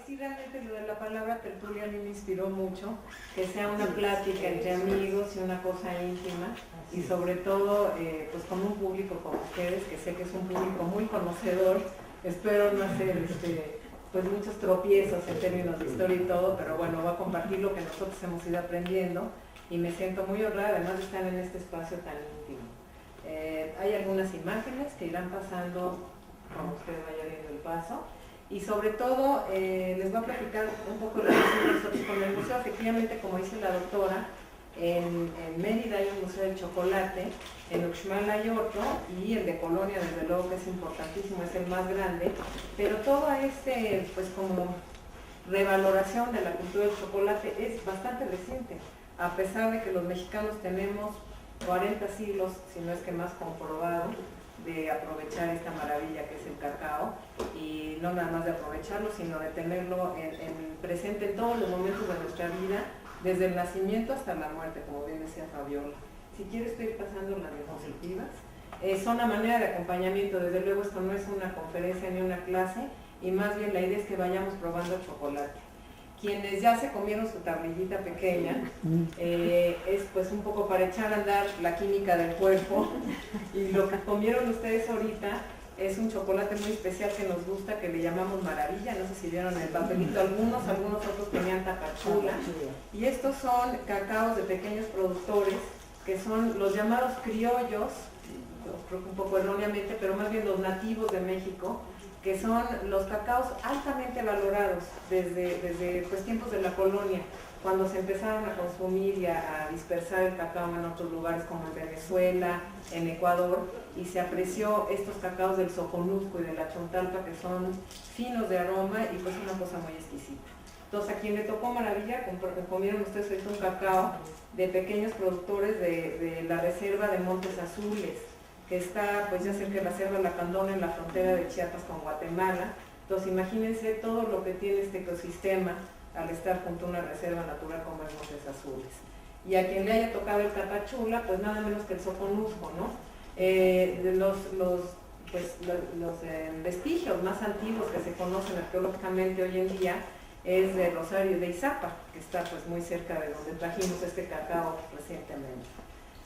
sí, realmente lo de la palabra tertulia a mí me inspiró mucho, que sea una plática entre amigos y una cosa íntima, y sobre todo pues con un público como ustedes, que sé que es un público muy conocedor. Espero no hacer pues muchos tropiezos en términos de historia y todo, pero bueno, voy a compartir lo que nosotros hemos ido aprendiendo y me siento muy honrada además de estar en este espacio tan íntimo. Hay algunas imágenes que irán pasando como ustedes vayan viendo el paso, y sobre todo les voy a platicar un poco de lo que hacemos nosotros con el museo. Efectivamente, como dice la doctora, en Mérida hay un museo del chocolate, en Uxmal hay otro, y el de Colonia desde luego que es importantísimo, es el más grande, pero toda pues como revaloración de la cultura del chocolate es bastante reciente, a pesar de que los mexicanos tenemos 40 siglos, si no es que más, comprobado de aprovechar esta maravilla que es el cacao, y no nada más de aprovecharlo, sino de tenerlo presente en todos los momentos de nuestra vida, desde el nacimiento hasta la muerte, como bien decía Fabiola. Si quieres estoy pasando las diapositivas. Son una manera de acompañamiento, desde luego esto no es una conferencia ni una clase, y más bien la idea es que vayamos probando el chocolate. Quienes ya se comieron su tablillita pequeña, es pues un poco para echar a andar la química del cuerpo, y lo que comieron ustedes ahorita es un chocolate muy especial que nos gusta, que le llamamos Maravilla. No sé si vieron el papelito, algunos otros tenían tapachula, y estos son cacaos de pequeños productores, que son los llamados criollos, creo que un poco erróneamente, pero más bien los nativos de México, que son los cacaos altamente valorados desde pues, tiempos de la colonia, cuando se empezaron a consumir y a dispersar el cacao en otros lugares como en Venezuela, en Ecuador, y se apreció estos cacaos del Soconusco y de la Chontalpa, que son finos de aroma y pues una cosa muy exquisita. Entonces a quien le tocó maravilla, comieron ustedes ahorita un cacao de pequeños productores de la reserva de Montes Azules, que está pues ya cerca de la Selva Lacandona, en la frontera de Chiapas con Guatemala. Entonces imagínense todo lo que tiene este ecosistema al estar junto a una reserva natural como es Montes Azules. Y a quien le haya tocado el tapachula, pues nada menos que el Soconusco, ¿no? Los vestigios más antiguos que se conocen arqueológicamente hoy en día es de Rosario de Izapa, que está pues muy cerca de donde trajimos este cacao recientemente.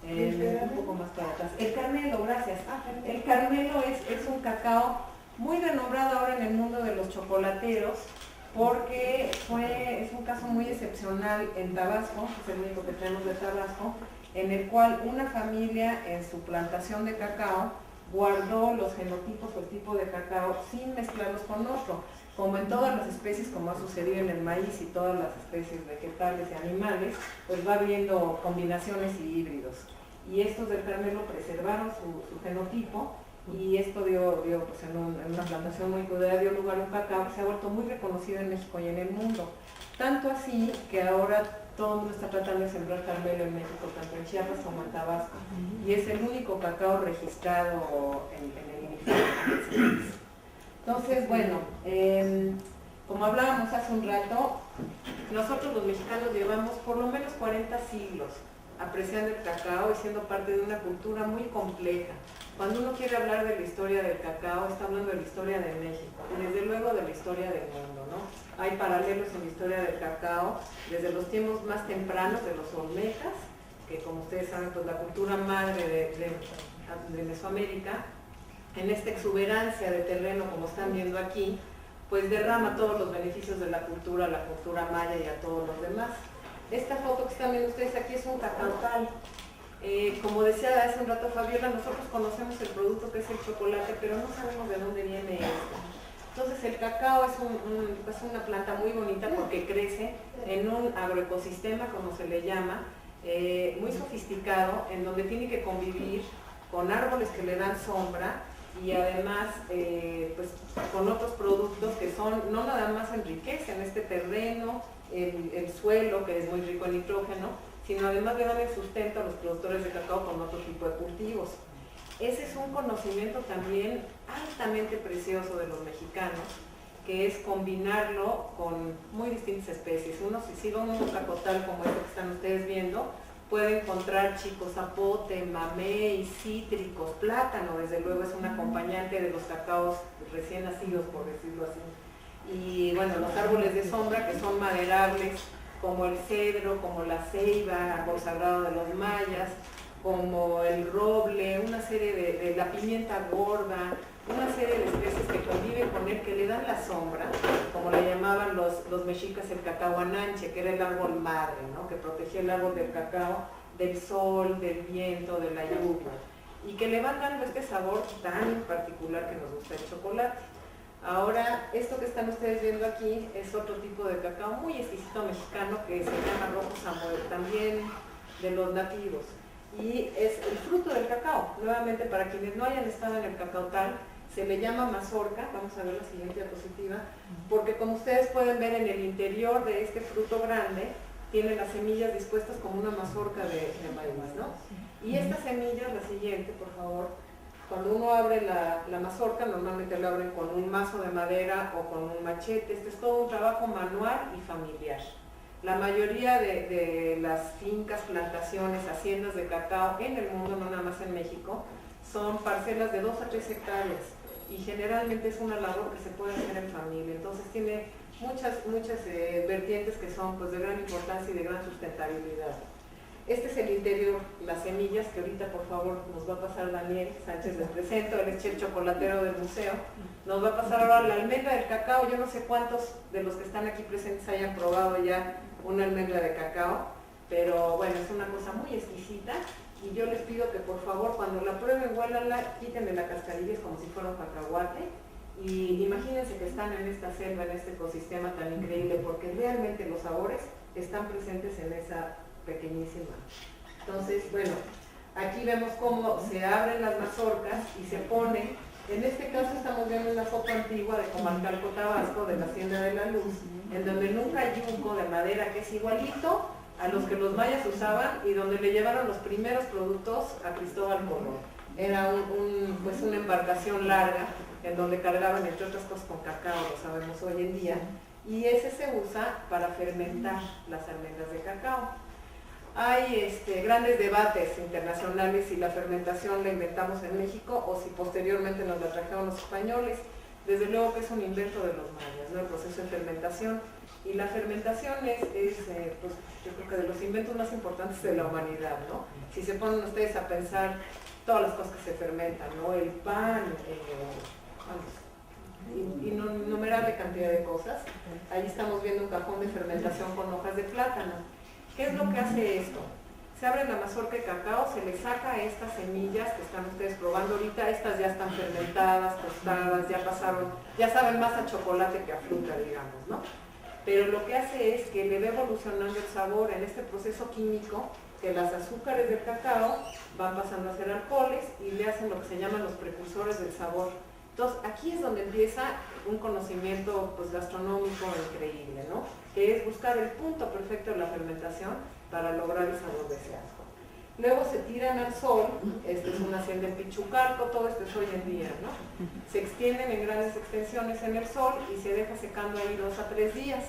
Un poco más para atrás. El Carmelo, gracias. El Carmelo es un cacao muy renombrado ahora en el mundo de los chocolateros, porque es un caso muy excepcional en Tabasco, que es el único que tenemos de Tabasco, en el cual una familia en su plantación de cacao guardó los genotipos o el tipo de cacao sin mezclarlos con otro. Como en todas las especies, como ha sucedido en el maíz y todas las especies vegetales y animales, pues va habiendo combinaciones y híbridos. Y estos del Carmelo preservaron su genotipo, y esto dio pues en una plantación muy cuidada, dio lugar a un cacao que se ha vuelto muy reconocido en México y en el mundo. Tanto así que ahora todo el mundo está tratando de sembrar Carmelo en México, tanto en Chiapas como en Tabasco, y es el único cacao registrado en el INIFE. Entonces, bueno, como hablábamos hace un rato, nosotros los mexicanos llevamos por lo menos 40 siglos apreciando el cacao y siendo parte de una cultura muy compleja. Cuando uno quiere hablar de la historia del cacao, está hablando de la historia de México y desde luego de la historia del mundo, ¿no? Hay paralelos en la historia del cacao desde los tiempos más tempranos de los olmecas, que como ustedes saben, pues la cultura madre de Mesoamérica, en esta exuberancia de terreno, como están viendo aquí, pues derrama todos los beneficios de la cultura a la cultura maya y a todos los demás. Esta foto que están viendo ustedes aquí es un cacautal. Como decía hace un rato Fabiola, nosotros conocemos el producto que es el chocolate, pero no sabemos de dónde viene esto. Entonces el cacao es una planta muy bonita porque crece en un agroecosistema, como se le llama, muy sofisticado, en donde tiene que convivir con árboles que le dan sombra, y además pues, con otros productos que no nada más enriquecen este terreno, el suelo, que es muy rico en nitrógeno, sino además le dan el sustento a los productores de cacao con otro tipo de cultivos. Ese es un conocimiento también altamente precioso de los mexicanos, que es combinarlo con muy distintas especies. Si va un cacotal como este que están ustedes viendo, puede encontrar chico zapote, mamey, cítricos, plátano, desde luego es un acompañante de los cacaos recién nacidos, por decirlo así. Y bueno, los árboles de sombra que son maderables, como el cedro, como la ceiba, árbol sagrado de los mayas, como el roble, una serie de la pimienta gorda, una serie de especies que conviven con él, que le dan la sombra, como le llamaban los mexicas el cacao ananche, que era el árbol madre, ¿no? Que protegía el árbol del cacao del sol, del viento, de la lluvia, y que le van dando este sabor tan particular que nos gusta el chocolate. Ahora, esto que están ustedes viendo aquí es otro tipo de cacao muy exquisito mexicano que se llama rojo Samuel, también de los nativos. Y es el fruto del cacao. Nuevamente, para quienes no hayan estado en el cacautal, se le llama mazorca. Vamos a ver la siguiente diapositiva, porque como ustedes pueden ver, en el interior de este fruto grande tiene las semillas dispuestas como una mazorca de maíz, ¿no? Y estas semillas, la siguiente, por favor, cuando uno abre la mazorca, normalmente lo abren con un mazo de madera o con un machete. Este es todo un trabajo manual y familiar. La mayoría de las fincas, plantaciones, haciendas de cacao en el mundo, no nada más en México, son parcelas de 2 a 3 hectáreas y generalmente es una labor que se puede hacer en familia. Entonces tiene muchas vertientes que son pues de gran importancia y de gran sustentabilidad. Este es el interior, las semillas, que ahorita por favor nos va a pasar Daniel Sánchez, les presento, él es el chocolatero del museo. Nos va a pasar ahora la almendra del cacao. Yo no sé cuántos de los que están aquí presentes hayan probado ya una almendra de cacao, pero bueno, es una cosa muy exquisita y yo les pido que por favor cuando la prueben, huélanla, quítenle la cascarilla, es como si fuera un cacahuate, y imagínense que están en esta selva, en este ecosistema tan increíble, porque realmente los sabores están presentes en esa pequeñísima. Entonces, bueno, aquí vemos cómo se abren las mazorcas y se pone, en este caso estamos viendo una foto antigua de Comalcalco, Tabasco, de la Hacienda de la Luz, en donde en un cayuco de madera que es igualito a los que los mayas usaban y donde le llevaron los primeros productos a Cristóbal Colón. Era pues una embarcación larga en donde cargaban, entre otras cosas, con cacao, lo sabemos hoy en día, y ese se usa para fermentar las almendras de cacao. Hay grandes debates internacionales si la fermentación la inventamos en México o si posteriormente nos la trajeron los españoles. Desde luego que es un invento de los mayas, ¿no? El proceso de fermentación. Y la fermentación es pues, yo creo que de los inventos más importantes de la humanidad, ¿no? Si se ponen ustedes a pensar todas las cosas que se fermentan, ¿no? El pan, innumerable cantidad de cosas. Ahí estamos viendo un cajón de fermentación con hojas de plátano. ¿Qué es lo que hace esto? Se abre la mazorca de cacao, se le saca estas semillas que están ustedes probando ahorita. Estas ya están fermentadas, tostadas, ya pasaron, ya saben más a chocolate que a fruta, digamos, ¿no? Pero lo que hace es que le va evolucionando el sabor en este proceso químico, que las azúcares del cacao van pasando a ser alcoholes y le hacen lo que se llaman los precursores del sabor. Entonces, aquí es donde empieza un conocimiento pues, gastronómico increíble, ¿no? Que es buscar el punto perfecto de la fermentación para lograr el sabor deseado. Luego se tiran al sol, esta es una hacienda en Pichucalco, todo esto es hoy en día, ¿no? Se extienden en grandes extensiones en el sol y se deja secando ahí 2 a 3 días.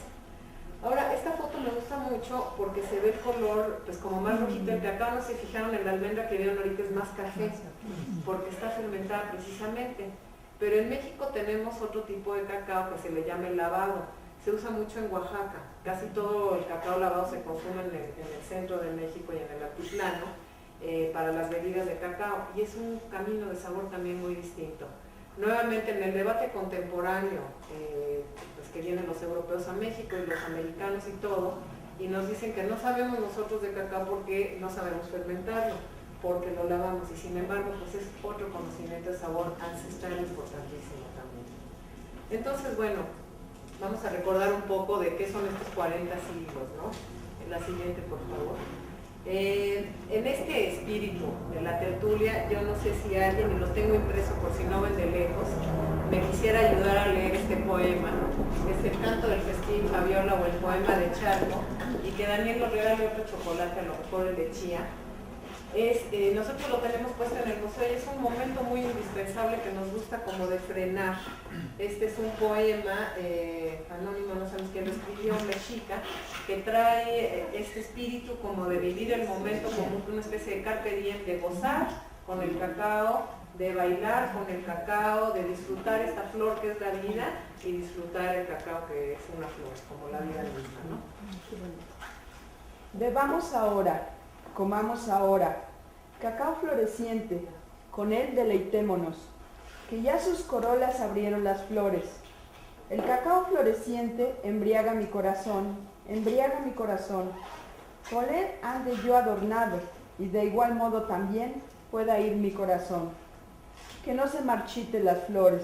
Ahora, esta foto me gusta mucho porque se ve el color, pues como más rojito el cacao. No se fijaron en la almendra que vieron ahorita, es más café, porque está fermentada precisamente. Pero en México tenemos otro tipo de cacao que se le llama el lavado. Se usa mucho en Oaxaca. Casi todo el cacao lavado se consume en el centro de México y en el altiplano para las bebidas de cacao. Y es un camino de sabor también muy distinto. Nuevamente, en el debate contemporáneo, pues que vienen los europeos a México y los americanos y todo, y nos dicen que no sabemos nosotros de cacao porque no sabemos fermentarlo, porque lo lavamos, y sin embargo pues es otro conocimiento de sabor ancestral importantísimo también. Entonces, bueno, vamos a recordar un poco de qué son estos 40 siglos, ¿no? En la siguiente, por favor. En este espíritu de la tertulia, yo no sé si alguien, y lo tengo impreso por si no ven de lejos, me quisiera ayudar a leer este poema. Es el canto del festín Fabiola o el poema de Charco, y que Daniel nos regale otro chocolate, a lo mejor el de chía. Nosotros lo tenemos puesto en el museo y es un momento muy indispensable que nos gusta como de frenar. Este es un poema anónimo, no sabemos quién lo escribió, mexica, que trae este espíritu como de vivir el momento como una especie de carpe diem, de gozar con el cacao, de bailar con el cacao, de disfrutar esta flor que es la vida y disfrutar el cacao que es una flor, como la vida misma, ¿no? Bebamos ahora, comamos ahora, cacao floreciente, con él deleitémonos, que ya sus corolas abrieron las flores. El cacao floreciente embriaga mi corazón, con él ande yo adornado, y de igual modo también pueda ir mi corazón. Que no se marchiten las flores,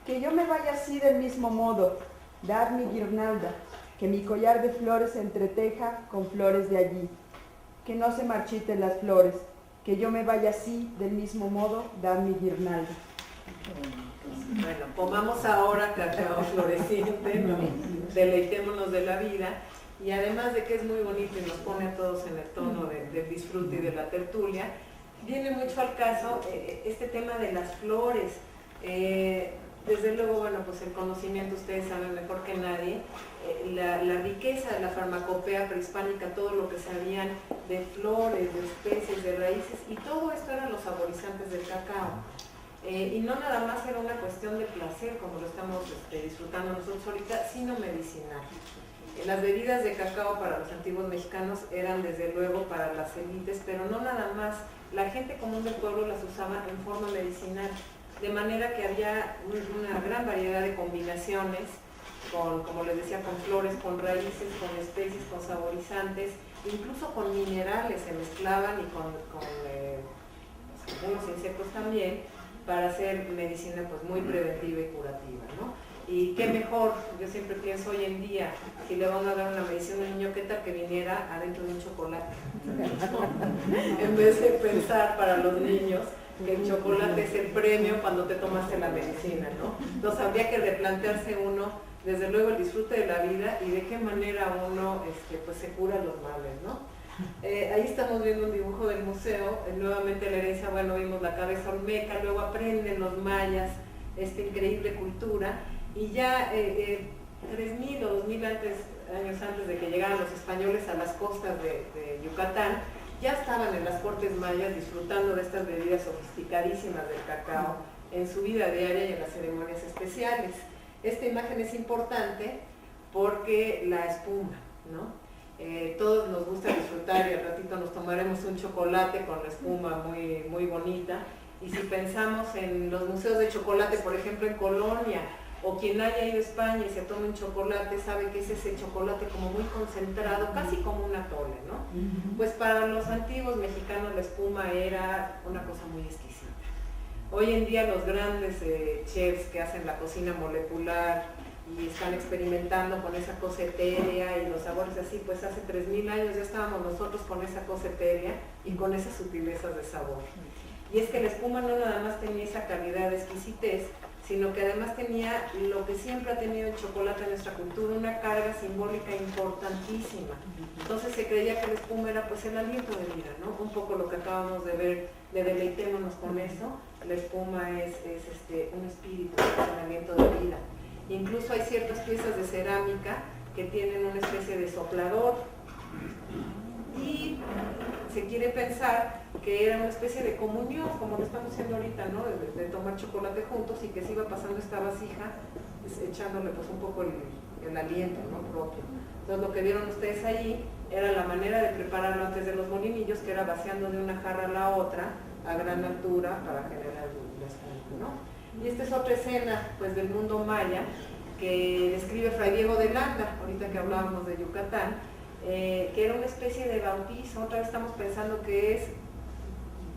que yo me vaya así del mismo modo, dar mi guirnalda, que mi collar de flores se entreteja con flores de allí. Que no se marchiten las flores, que yo me vaya así del mismo modo, dar mi guirnalda. Bueno, comamos ahora cacao floreciente, ¿no? Deleitémonos de la vida, y además de que es muy bonito y nos pone a todos en el tono del disfrute y de la tertulia, viene mucho al caso este tema de las flores. Desde luego, bueno, pues el conocimiento, ustedes saben mejor que nadie, la riqueza de la farmacopea prehispánica, todo lo que sabían de flores, de especies, de raíces, y todo esto eran los saborizantes del cacao. Y no nada más era una cuestión de placer, como lo estamos disfrutando nosotros ahorita, sino medicinal. Las bebidas de cacao para los antiguos mexicanos eran desde luego para las élites, pero no nada más. La gente común del pueblo las usaba en forma medicinal, de manera que había una gran variedad de combinaciones, como les decía, con flores, con raíces, con especies, con saborizantes, incluso con minerales se mezclaban, y con algunos insectos también, para hacer medicina pues muy preventiva y curativa, ¿no? Y qué mejor, yo siempre pienso hoy en día, si le van a dar una medicina a un niño, qué tal que viniera adentro de un chocolate, en vez de pensar para los niños que el chocolate es el premio cuando te tomaste la medicina, ¿no? Entonces habría que replantearse uno, desde luego, el disfrute de la vida y de qué manera uno pues se cura los males, ¿no? Ahí estamos viendo un dibujo del museo, nuevamente la herencia, bueno, vimos la cabeza olmeca, luego aprenden los mayas esta increíble cultura, y ya 3.000 o 2.000 años antes de que llegaran los españoles a las costas de Yucatán, ya estaban en las cortes mayas disfrutando de estas bebidas sofisticadísimas del cacao en su vida diaria y en las ceremonias especiales. Esta imagen es importante porque la espuma, ¿no? Todos nos gusta disfrutar, y al ratito nos tomaremos un chocolate con la espuma muy, muy bonita, y si pensamos en los museos de chocolate, por ejemplo en Colonia, o quien haya ido a España y se tome un chocolate sabe que es ese chocolate como muy concentrado, casi como un atole, ¿no? Pues para los antiguos mexicanos la espuma era una cosa muy exquisita. Hoy en día los grandes chefs que hacen la cocina molecular y están experimentando con esa cosa etérea y los sabores así, pues hace 3.000 años ya estábamos nosotros con esa cosa etérea y con esas sutilezas de sabor. Y es que la espuma no nada más tenía esa calidad de exquisitez, sino que además tenía lo que siempre ha tenido el chocolate en nuestra cultura, una carga simbólica importantísima. Entonces se creía que la espuma era pues el aliento de vida, ¿no? Un poco lo que acabamos de ver, de deleitémonos con eso. La espuma es un espíritu, es un aliento de vida. Incluso hay ciertas piezas de cerámica que tienen una especie de soplador, y se quiere pensar que era una especie de comunión, como lo estamos haciendo ahorita, ¿no? De tomar chocolate juntos, y que se iba pasando esta vasija, pues, echándole pues un poco el aliento, ¿no? Propio. Entonces lo que vieron ustedes allí era la manera de prepararlo antes de los molinillos, que era vaciando de una jarra a la otra a gran altura para generar la espuma, ¿no? Y esta es otra escena pues del mundo maya que describe Fray Diego de Landa, ahorita que hablábamos de Yucatán, que era una especie de bautizo. Otra vez estamos pensando que es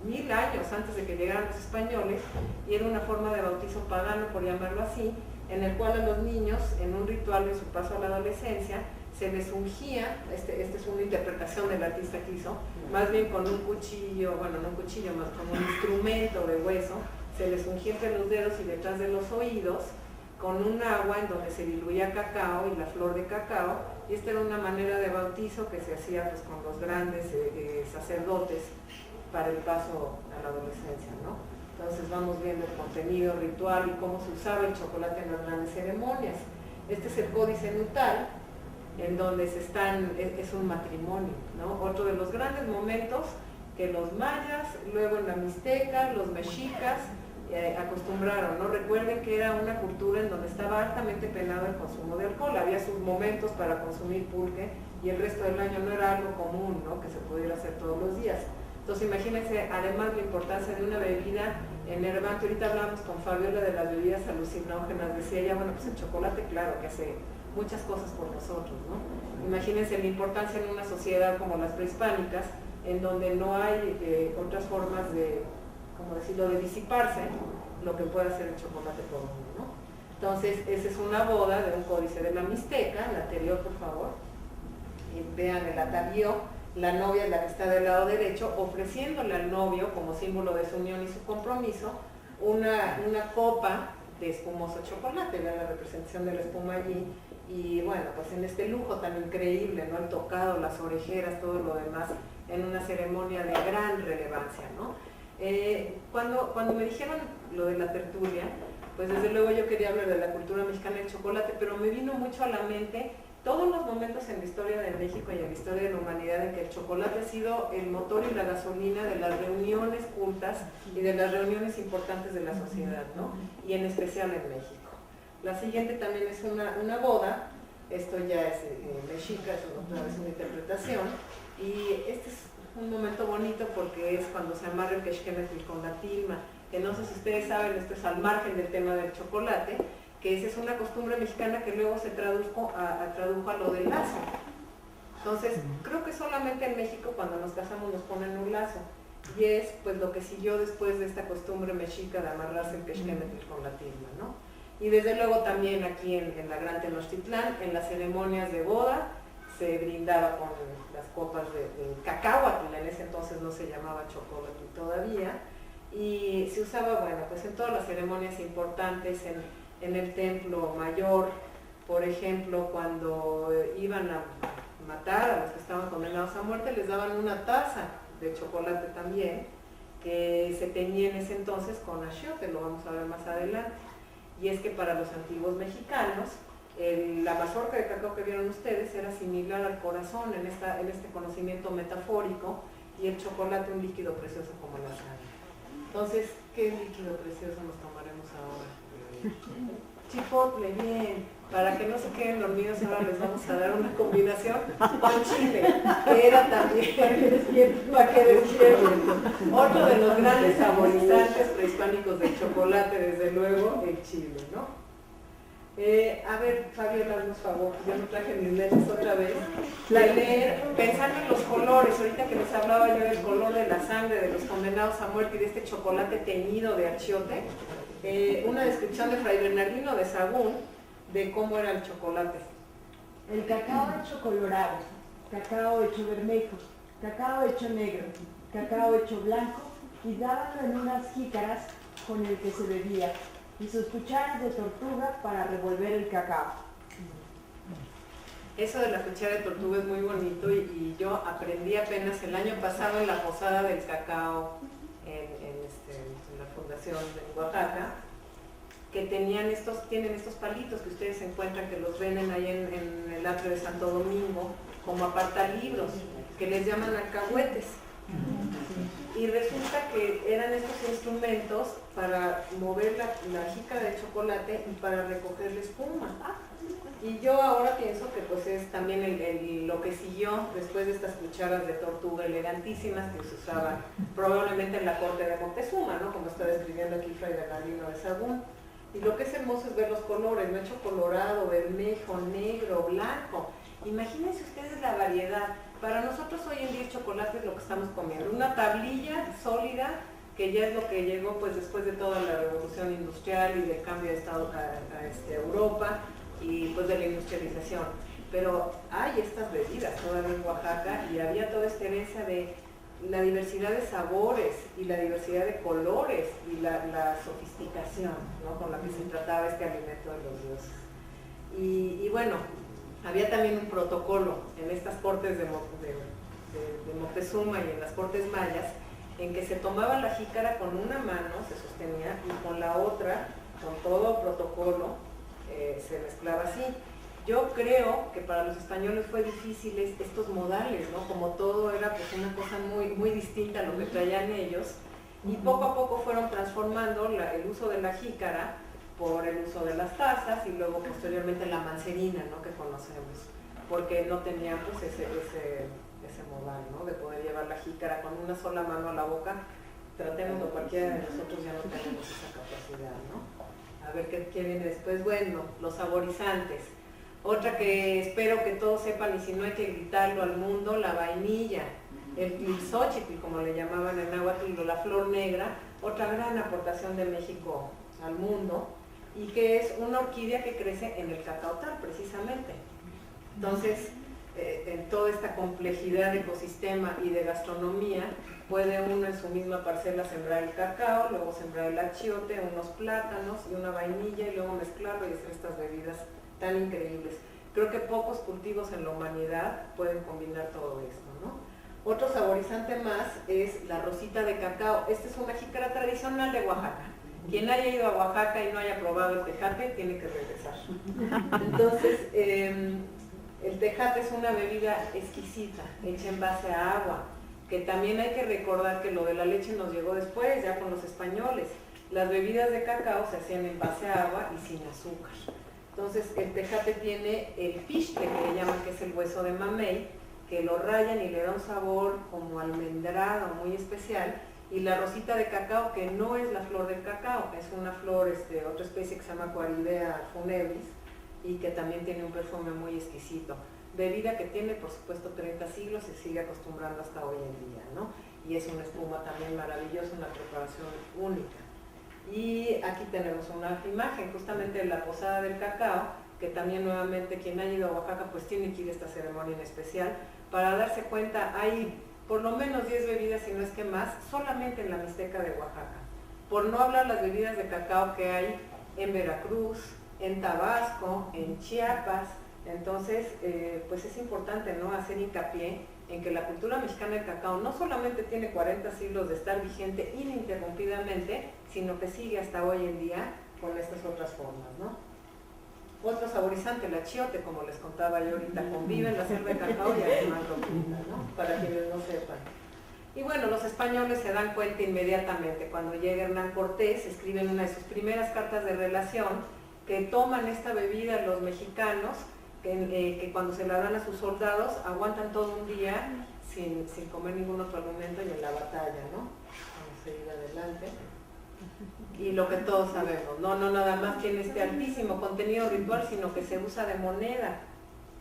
1000 años antes de que llegaran los españoles, y era una forma de bautizo pagano, por llamarlo así, en el cual a los niños, en un ritual de su paso a la adolescencia, se les ungía, esta es una interpretación del artista que hizo, más bien con un cuchillo, bueno, no un cuchillo, más como un instrumento de hueso, se les ungía entre los dedos y detrás de los oídos, con un agua en donde se diluía cacao y la flor de cacao, y esta era una manera de bautizo que se hacía pues con los grandes sacerdotes para el paso a la adolescencia, ¿no? Entonces vamos viendo el contenido ritual y cómo se usaba el chocolate en las grandes ceremonias. Este es el códice nutal, en donde es un matrimonio, ¿no? Otro de los grandes momentos que los mayas, luego en la mixteca, los mexicas, acostumbraron, ¿no? Recuerden que era una cultura en donde estaba altamente penado el consumo de alcohol, había sus momentos para consumir pulque y el resto del año no era algo común, ¿no? Que se pudiera hacer todos los días. Entonces imagínense además la importancia de una bebida enervante. Ahorita hablamos con Fabiola de las bebidas alucinógenas, decía ella, bueno, pues el chocolate claro que hace muchas cosas por nosotros, ¿no? Imagínense la importancia en una sociedad como las prehispánicas, en donde no hay otras formas de, como decirlo, de disiparse lo que puede hacer el chocolate por uno, ¿no? Entonces, esa es una boda de un códice de la Mixteca, la anterior, por favor. Y vean el atavío, la novia es la que está del lado derecho, ofreciéndole al novio, como símbolo de su unión y su compromiso, una copa de espumoso chocolate, vean la representación de la espuma allí. Y bueno, pues en este lujo tan increíble, ¿no? El tocado, las orejeras, todo lo demás, en una ceremonia de gran relevancia, ¿no? Cuando me dijeron lo de la tertulia, pues desde luego yo quería hablar de la cultura mexicana del chocolate, pero me vino mucho a la mente todos los momentos en la historia de México y en la historia de la humanidad en que el chocolate ha sido el motor y la gasolina de las reuniones cultas y de las reuniones importantes de la sociedad, ¿no? Y en especial en México. La siguiente también es una boda, esto ya es mexica, es otra vez una interpretación, y este es un momento bonito porque es cuando se amarra el quexquemetl con la tilma, que no sé si ustedes saben, esto es al margen del tema del chocolate, que esa es una costumbre mexicana que luego se tradujo a lo del lazo. Entonces, creo que solamente en México cuando nos casamos nos ponen un lazo, y es pues lo que siguió después de esta costumbre mexica de amarrarse el quexquemetl con la tilma, ¿no? Y desde luego también aquí en la Gran Tenochtitlán, en las ceremonias de boda, se brindaba con las copas de cacao, en ese entonces no se llamaba chocolate todavía, y se usaba, bueno, pues en todas las ceremonias importantes, en el templo mayor, por ejemplo, cuando iban a matar a los que estaban condenados a muerte, les daban una taza de chocolate también, que se teñía en ese entonces con achiote, lo vamos a ver más adelante. Y es que para los antiguos mexicanos, la mazorca de cacao que vieron ustedes era similar al corazón en este conocimiento metafórico, y el chocolate un líquido precioso como la sangre. Entonces, ¿qué líquido precioso nos tomaremos ahora? Chipotle, bien. Para que no se queden dormidos, ahora les vamos a dar una combinación con chile, que era también para que despierten. Otro de los grandes saborizantes prehispánicos del chocolate, desde luego, el chile, ¿no? A ver, Fabiola, haznos favor, yo no traje mis lentes otra vez, de leer, pensando en los colores, ahorita que les hablaba yo del color de la sangre, de los condenados a muerte y de este chocolate teñido de achiote, una descripción de Fray Bernardino de Sahagún de cómo era el chocolate. El cacao hecho colorado, cacao hecho bermejo, cacao hecho negro, cacao hecho blanco, y dábalo en unas jícaras con el que se bebía, y sus cucharas de tortuga para revolver el cacao. Eso de la cuchara de tortuga es muy bonito, y yo aprendí apenas el año pasado en la posada del cacao en la fundación de Oaxaca, que tienen estos palitos que ustedes encuentran, que los venden ahí en el atrio de Santo Domingo, como apartalibros, que les llaman alcahuetes. Y resulta que eran estos instrumentos para mover la jícara de chocolate y para recoger la espuma. Y yo ahora pienso que pues es también lo que siguió después de estas cucharas de tortuga elegantísimas que se usaban probablemente en la corte de Moctezuma, ¿no? Como está describiendo aquí Fray Bernardino de Sahagún. Y lo que es hermoso es ver los colores, ¿no? Hecho colorado, bermejo, negro, blanco. Imagínense ustedes la variedad. Para nosotros hoy en día el chocolate es lo que estamos comiendo, una tablilla sólida, que ya es lo que llegó pues después de toda la revolución industrial y del cambio de estado a Europa y pues de la industrialización. Pero hay estas bebidas todavía en Oaxaca, y había toda esta herencia de la diversidad de sabores y la diversidad de colores y la sofisticación, ¿no? Con la que se trataba este alimento de los dioses. Y bueno, había también un protocolo en estas cortes de Moctezuma y en las cortes mayas, en que se tomaba la jícara con una mano, se sostenía, y con la otra, con todo protocolo, se mezclaba así. Yo creo que para los españoles fue difícil estos modales, ¿no? Como todo era pues una cosa muy distinta a lo que traían ellos, y poco a poco fueron transformando el uso de la jícara por el uso de las tazas y luego posteriormente la mancerina, ¿no? Que conocemos, porque no tenían pues ese modal, ¿no? De poder llevar la jícara con una sola mano a la boca. Tratemos, cualquiera de nosotros ya no tenemos esa capacidad, ¿no? A ver qué viene después. Bueno, los saborizantes. Otra que espero que todos sepan, y si no hay que gritarlo al mundo, la vainilla, el tlilxóchitl, como le llamaban en náhuatl, la flor negra, otra gran aportación de México al mundo, y que es una orquídea que crece en el cacaotal, precisamente. Entonces, en toda esta complejidad de ecosistema y de gastronomía, puede uno en su misma parcela sembrar el cacao, luego sembrar el achiote, unos plátanos y una vainilla, y luego mezclarlo y hacer estas bebidas tan increíbles. Creo que pocos cultivos en la humanidad pueden combinar todo esto, ¿no? Otro saborizante más es la rosita de cacao. Esta es una jícara tradicional de Oaxaca. Quien haya ido a Oaxaca y no haya probado el tejate, tiene que regresar. Entonces, el tejate es una bebida exquisita, hecha en base a agua, que también hay que recordar que lo de la leche nos llegó después, ya con los españoles. Las bebidas de cacao se hacían en base a agua y sin azúcar. Entonces el tejate tiene el pixtle, que le llaman, que es el hueso de mamey, que lo rayan y le da un sabor como almendrado muy especial, y la rosita de cacao, que no es la flor del cacao, es una flor, otra especie que se llama Quaridea funebris, y que también tiene un perfume muy exquisito. Bebida que tiene, por supuesto, 30 siglos, se sigue acostumbrando hasta hoy en día, ¿no? Y es una espuma también maravillosa, una preparación única. Y aquí tenemos una imagen justamente de la posada del cacao, que también nuevamente quien ha ido a Oaxaca pues tiene que ir a esta ceremonia en especial para darse cuenta. Hay por lo menos 10 bebidas, si no es que más, solamente en la Mixteca de Oaxaca. Por no hablar las bebidas de cacao que hay en Veracruz, en Tabasco, en Chiapas. Entonces, pues es importante, ¿no?, hacer hincapié en que la cultura mexicana del cacao no solamente tiene 40 siglos de estar vigente ininterrumpidamente, sino que sigue hasta hoy en día con estas otras formas, ¿no? Otro saborizante, el achiote, como les contaba yo ahorita, convive en la selva de cacao y además lo pinta, ¿no? Para quienes no sepan. Y bueno, los españoles se dan cuenta inmediatamente. Cuando llega Hernán Cortés, escriben una de sus primeras cartas de relación, que toman esta bebida los mexicanos, que cuando se la dan a sus soldados, aguantan todo un día sin comer ningún otro alimento y en la batalla, ¿no? Vamos a seguir adelante. Y lo que todos sabemos, no nada más tiene este altísimo contenido ritual, sino que se usa de moneda.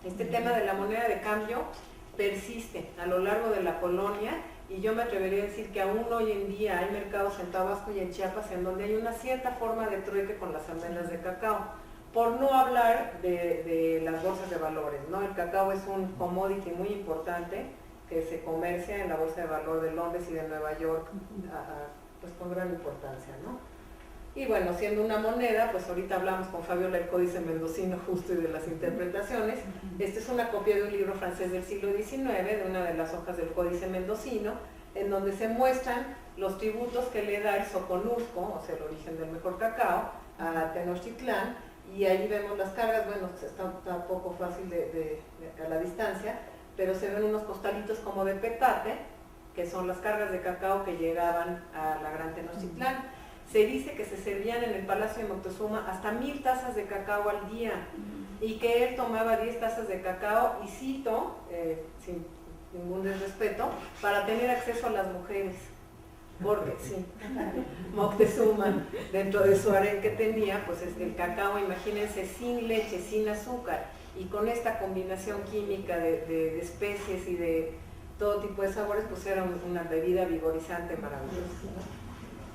Este tema de la moneda de cambio persiste a lo largo de la colonia, y yo me atrevería a decir que aún hoy en día hay mercados en Tabasco y en Chiapas en donde hay una cierta forma de trueque con las almendras de cacao. Por no hablar de las bolsas de valores, ¿no? El cacao es un commodity muy importante que se comercia en la bolsa de valor de Londres y de Nueva York, pues con gran importancia, ¿no? Y bueno, siendo una moneda, pues ahorita hablamos con Fabiola del Códice Mendocino justo y de las interpretaciones. Esta es una copia de un libro francés del siglo XIX, de una de las hojas del Códice Mendocino, en donde se muestran los tributos que le da el Soconusco, o sea, el origen del mejor cacao, a Tenochtitlán, y ahí vemos las cargas. Bueno, está un poco fácil a la distancia, pero se ven unos costalitos como de petate, que son las cargas de cacao que llegaban a la Gran Tenochtitlán. Se dice que se servían en el Palacio de Moctezuma hasta 1000 tazas de cacao al día, y que él tomaba 10 tazas de cacao, y cito, sin ningún desrespeto, para tener acceso a las mujeres. Porque sí, Moctezuma, dentro de su harén que tenía, pues es el cacao, imagínense, sin leche, sin azúcar, y con esta combinación química de especies y de todo tipo de sabores, pues era una bebida vigorizante maravillosa, ¿no?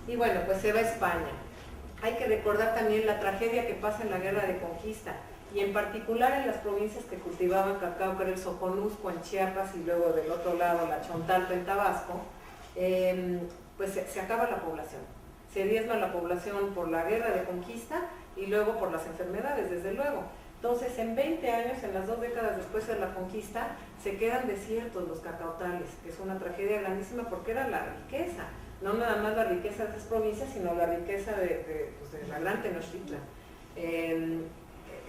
Y bueno, pues se va a España. Hay que recordar también la tragedia que pasa en la Guerra de Conquista, y en particular en las provincias que cultivaban cacao, que era el Soconusco en Chiapas, y luego del otro lado la Chontalpa en Tabasco. Pues se acaba la población, se diezma la población por la Guerra de Conquista y luego por las enfermedades, desde luego. Entonces, en 20 años, en las 2 décadas después de la conquista, se quedan desiertos los cacautales, que es una tragedia grandísima, porque era la riqueza, no nada más la riqueza de esas provincias, sino la riqueza de la Gran Tenochtitlan.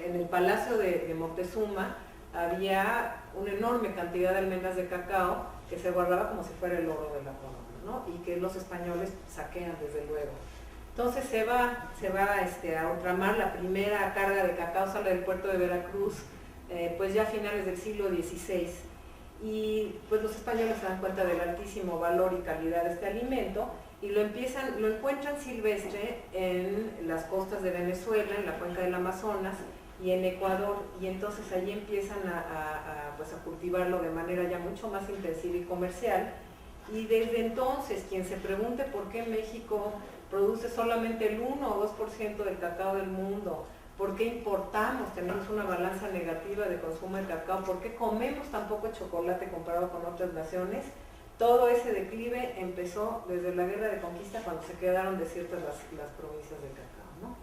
en el palacio de Moctezuma había una enorme cantidad de almendras de cacao que se guardaba como si fuera el oro de la corona, ¿no? Y que los españoles saquean desde luego. Entonces se va a ultramar. La primera carga de cacao sale del puerto de Veracruz, pues ya a finales del siglo XVI. Y pues los españoles se dan cuenta del altísimo valor y calidad de este alimento y lo encuentran silvestre en las costas de Venezuela, en la cuenca del Amazonas y en Ecuador, y entonces allí empiezan pues a cultivarlo de manera ya mucho más intensiva y comercial. Y desde entonces, quien se pregunte por qué México produce solamente el 1 o 2% del cacao del mundo, por qué importamos, tenemos una balanza negativa de consumo de cacao, por qué comemos tan poco chocolate comparado con otras naciones, todo ese declive empezó desde la guerra de conquista, cuando se quedaron desiertas las provincias del cacao, ¿no?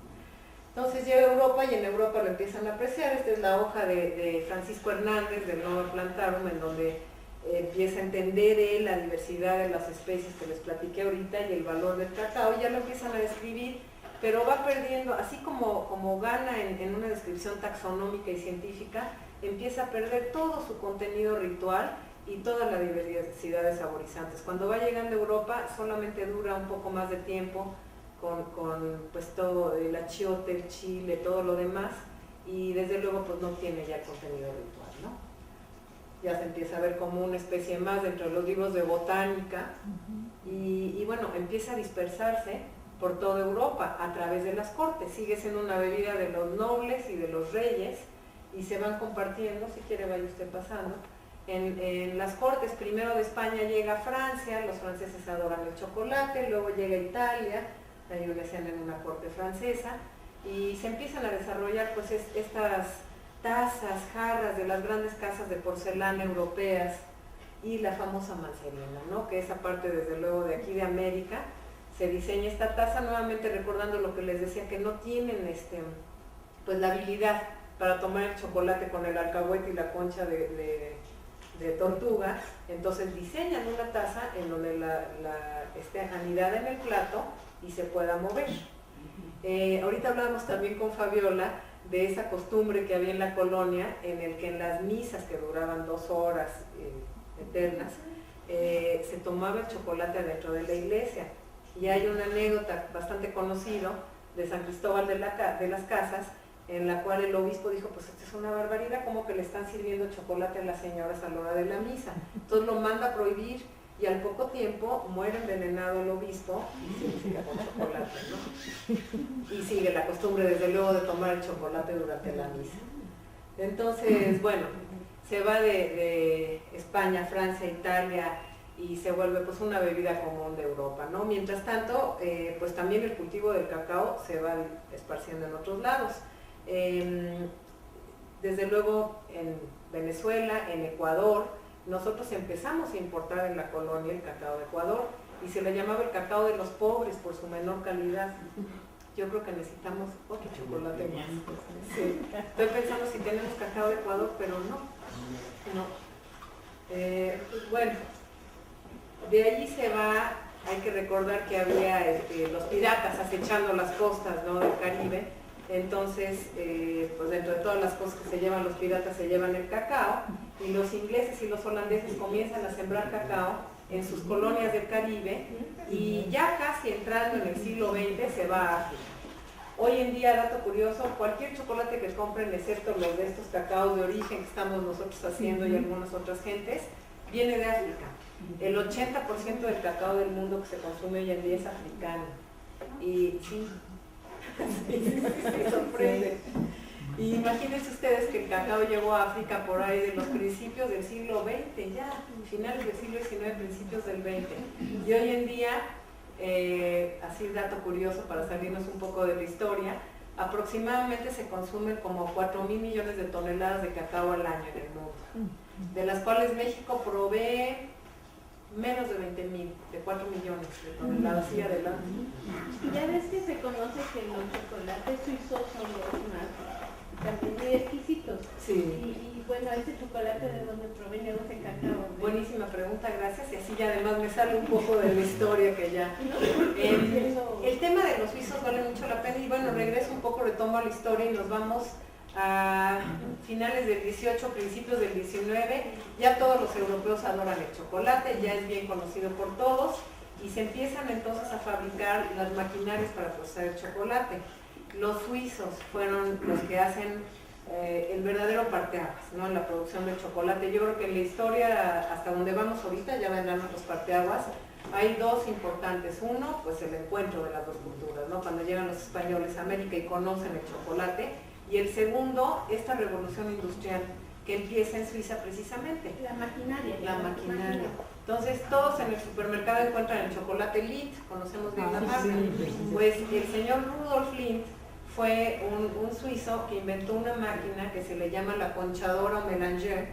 Entonces llega a Europa y en Europa lo empiezan a apreciar. Esta es la hoja de Francisco Hernández del Nova Plantarum, en donde empieza a entender él la diversidad de las especies que les platiqué ahorita y el valor del cacao, y ya lo empiezan a describir, pero va perdiendo, así como gana en una descripción taxonómica y científica, empieza a perder todo su contenido ritual y toda la diversidad de saborizantes. Cuando va llegando a Europa solamente dura un poco más de tiempo con pues todo el achiote, el chile, todo lo demás, y desde luego pues no tiene ya el contenido ritual, ¿no? Ya se empieza a ver como una especie más dentro de los libros de botánica, y bueno, empieza a dispersarse por toda Europa a través de las cortes. Sigue siendo una bebida de los nobles y de los reyes, y se van compartiendo. Si quiere vaya usted pasando. En las cortes, primero de España llega a Francia, los franceses adoran el chocolate, luego llega a Italia, ellos le hacían en una corte francesa, y se empiezan a desarrollar pues estas tazas, jarras de las grandes casas de porcelana europeas, y la famosa mancerina, ¿no? Que esa parte desde luego de aquí de América se diseña esta taza, nuevamente recordando lo que les decía, que no tienen pues la habilidad para tomar el chocolate con el alcahuete y la concha de tortuga. Entonces diseñan una taza en donde esté anidada en el plato y se pueda mover. Ahorita hablábamos también con Fabiola de esa costumbre que había en la colonia, en el que en las misas que duraban 2 horas eternas, se tomaba el chocolate adentro de la iglesia. Y hay una anécdota bastante conocida de San Cristóbal de las Casas, en la cual el obispo dijo, pues esto es una barbaridad, como que le están sirviendo chocolate a las señoras a la hora de la misa. Entonces lo manda a prohibir, y al poco tiempo muere envenenado el obispo y se sigue con chocolate, ¿no? Y sigue la costumbre desde luego de tomar el chocolate durante la misa. Entonces, bueno, se va de España, Francia, Italia, y se vuelve pues una bebida común de Europa, ¿no? Mientras tanto, pues también el cultivo del cacao se va esparciendo en otros lados. Desde luego en Venezuela, en Ecuador, nosotros empezamos a importar en la colonia el cacao de Ecuador, y se le llamaba el cacao de los pobres por su menor calidad. Yo creo que necesitamos otro chocolate más. Sí. Estoy pensando si tenemos cacao de Ecuador, pero no. Bueno, de allí se va. Hay que recordar que había los piratas acechando las costas, ¿no?, del Caribe. Entonces, pues dentro de todas las cosas que se llevan los piratas, se llevan el cacao, y los ingleses y los holandeses comienzan a sembrar cacao en sus colonias del Caribe, y ya casi entrando en el siglo XX se va a África. Hoy en día, dato curioso, cualquier chocolate que compren, excepto los de estos cacaos de origen que estamos nosotros haciendo y algunas otras gentes, viene de África. El 80% del cacao del mundo que se consume hoy en día es africano. Y sí, sorprende. Y imagínense ustedes que el cacao llegó a África por ahí de los principios del siglo XX, ya finales del siglo XIX, principios del XX. Y hoy en día, así dato curioso para salirnos un poco de la historia, aproximadamente se consumen como 4.000 millones de toneladas de cacao al año en el mundo, de las cuales México provee menos de 20.000, de 4 millones de toneladas. Y adelante. Ya ves que se conoce que los chocolates suizos son los más también muy exquisitos. Sí. Y bueno, ese chocolate, ¿de dónde proviene ese cacao? Buenísima pregunta, gracias. Y así ya además me sale un poco de la historia que ya... el tema de los suizos vale mucho la pena, y bueno, regreso un poco, retomo a la historia y nos vamos a finales del 18, principios del 19, ya todos los europeos adoran el chocolate, ya es bien conocido por todos, y se empiezan entonces a fabricar las maquinarias para procesar el chocolate. Los suizos fueron los que hacen el verdadero parteaguas, ¿no?, en la producción del chocolate. Yo creo que en la historia, hasta donde vamos ahorita, ya vendrán otros parteaguas. Hay dos importantes. Uno, pues el encuentro de las dos culturas, ¿no?, cuando llegan los españoles a América y conocen el chocolate. Y el segundo, esta revolución industrial que empieza en Suiza precisamente. La maquinaria. La maquinaria. Entonces todos en el supermercado encuentran el chocolate Lindt, conocemos bien la marca. Pues el señor Rudolf Lindt fue un suizo que inventó una máquina que se le llama la conchadora o mélanger,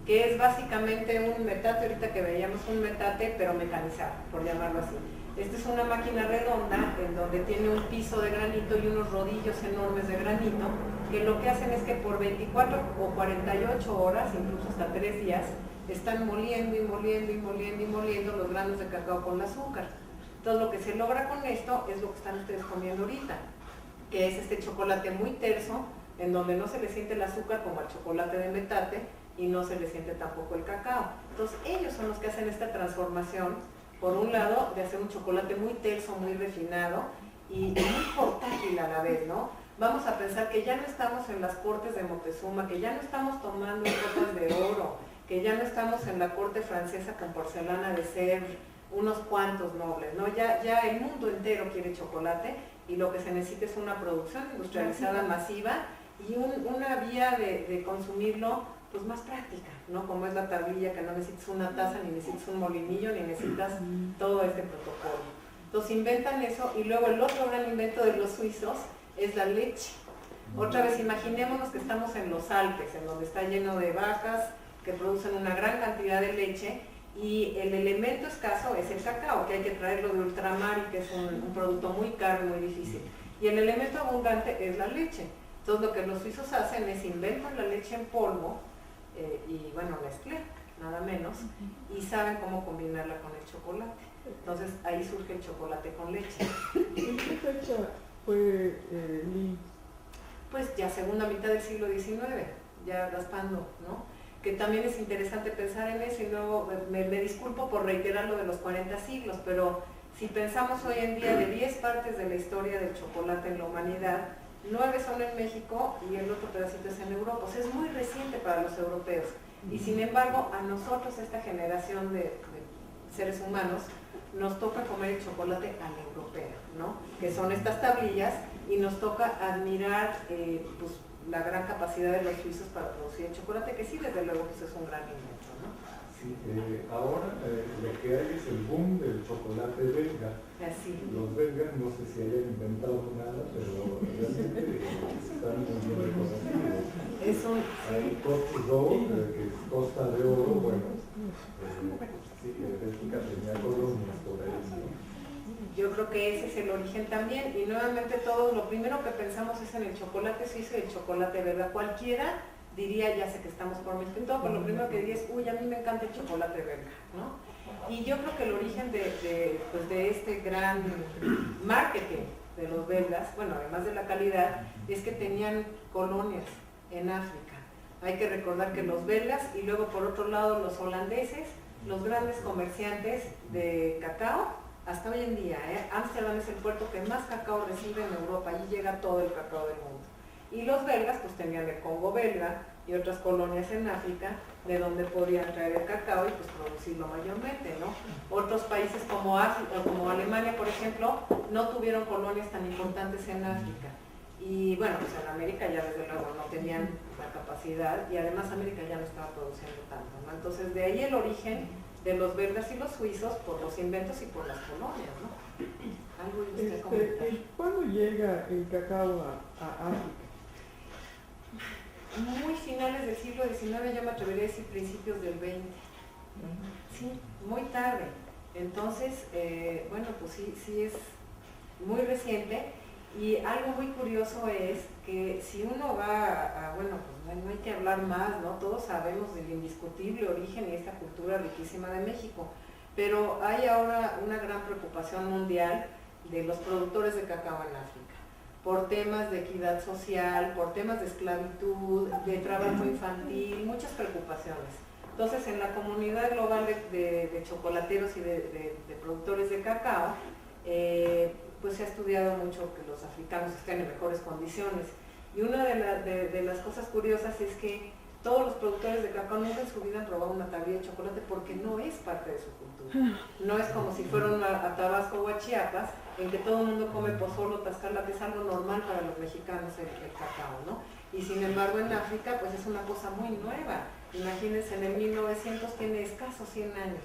que es básicamente un metate, ahorita que veíamos un metate, pero mecanizado, por llamarlo así. Esta es una máquina redonda en donde tiene un piso de granito y unos rodillos enormes de granito, que lo que hacen es que por 24 o 48 horas, incluso hasta 3 días, están moliendo y moliendo y moliendo y moliendo los granos de cacao con azúcar. Entonces lo que se logra con esto es lo que están ustedes comiendo ahorita, que es este chocolate muy terso, en donde no se le siente el azúcar como al chocolate de metate y no se le siente tampoco el cacao. Entonces ellos son los que hacen esta transformación, por un lado, de hacer un chocolate muy terso, muy refinado y muy portátil a la vez, ¿no? Vamos a pensar que ya no estamos en las cortes de Moctezuma, que ya no estamos tomando copas de oro, que ya no estamos en la corte francesa con porcelana de ser unos cuantos nobles, ¿no? Ya el mundo entero quiere chocolate y lo que se necesita es una producción industrializada masiva y una vía de consumirlo pues más práctica, ¿no? Como es la tablilla, que no necesitas una taza, ni necesitas un molinillo, ni necesitas todo este protocolo. Entonces inventan eso y luego el otro gran invento de los suizos es la leche. Otra vez imaginémonos que estamos en los Alpes, en donde está lleno de vacas que producen una gran cantidad de leche y el elemento escaso es el cacao, que hay que traerlo de ultramar y que es un producto muy caro y muy difícil. Y el elemento abundante es la leche. Entonces lo que los suizos hacen es inventan la leche en polvo y bueno, Nestlé, nada menos, y saben cómo combinarla con el chocolate. Entonces ahí surge el chocolate con leche. ¿En qué fecha fue Lindt? Pues ya segunda mitad del siglo XIX, ya raspando, ¿no? Que también es interesante pensar en eso y luego me disculpo por reiterar lo de los 40 siglos, pero si pensamos hoy en día de 10 partes de la historia del chocolate en la humanidad, 9 son en México y el otro pedacito es en Europa. O sea, es muy reciente para los europeos. Y sin embargo, a nosotros, esta generación de seres humanos, nos toca comer el chocolate al europeo, ¿no? Que son estas tablillas y nos toca admirar pues, la gran capacidad de los suizos para producir el chocolate, que sí, desde luego, pues es un gran invento, ¿no? Sí, ahora lo que hay es el boom del chocolate belga. Así. Los belgas no sé si hayan inventado nada, pero realmente están muy bien reconocidos. Hay Côte d'Or, que es Costa de Oro, bueno, sí, Bélgica tenía colonias por ahí, ¿no? Yo creo que ese es el origen también, y nuevamente todos, lo primero que pensamos es en el chocolate suizo y el chocolate belga. Cualquiera diría, ya sé que estamos por México y todo, pero lo primero que diría es, uy, a mí me encanta el chocolate belga, ¿no? Y yo creo que el origen de este gran marketing de los belgas, bueno, además de la calidad, es que tenían colonias en África. Hay que recordar que los belgas y luego por otro lado los holandeses, los grandes comerciantes de cacao, hasta hoy en día, Ámsterdam es el puerto que más cacao recibe en Europa, allí llega todo el cacao del mundo. Y los belgas pues tenían el Congo belga y otras colonias en África de donde podían traer el cacao y pues producirlo mayormente, ¿no? Otros países como Alemania, por ejemplo, no tuvieron colonias tan importantes en África. Y bueno, pues en América ya desde luego no tenían la capacidad y además América ya no estaba produciendo tanto, ¿no? Entonces de ahí el origen de los belgas y los suizos por los inventos y por las colonias, ¿no? Algo usted comentar. ¿Cuándo llega el cacao a África? Muy finales del siglo XIX, yo me atrevería a decir principios del XX. Sí, muy tarde. Entonces, bueno, pues sí es muy reciente. Y algo muy curioso es que si uno va bueno, pues no hay que hablar más, ¿no? Todos sabemos del indiscutible origen y esta cultura riquísima de México, pero hay ahora una gran preocupación mundial de los productores de cacao en África. por temas de equidad social, por temas de esclavitud, de trabajo infantil, muchas preocupaciones. Entonces, en la comunidad global de chocolateros y de productores de cacao, pues se ha estudiado mucho que los africanos estén en mejores condiciones. Y una de las cosas curiosas es que todos los productores de cacao nunca en su vida han probado una tablilla de chocolate porque no es parte de su cultura. No es como si fueran a Tabasco o a Chiapas, en que todo el mundo come pozole o tascala, que es algo normal para los mexicanos el cacao, ¿no? Y sin embargo en África pues es una cosa muy nueva. Imagínense, en el 1900 tiene escasos 100 años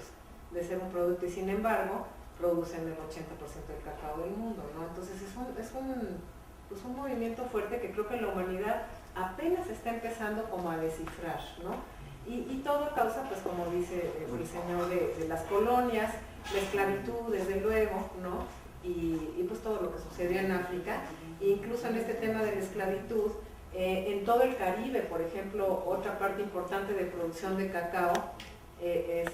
de ser un producto y sin embargo producen el 80% del cacao del mundo, ¿no? Entonces es un movimiento fuerte que creo que la humanidad apenas está empezando como a descifrar, ¿no? Y todo causa, pues como dice el señor, de las colonias, la esclavitud, desde luego, ¿no? Y pues todo lo que sucedió en África, e incluso en este tema de la esclavitud, en todo el Caribe, por ejemplo, otra parte importante de producción de cacao es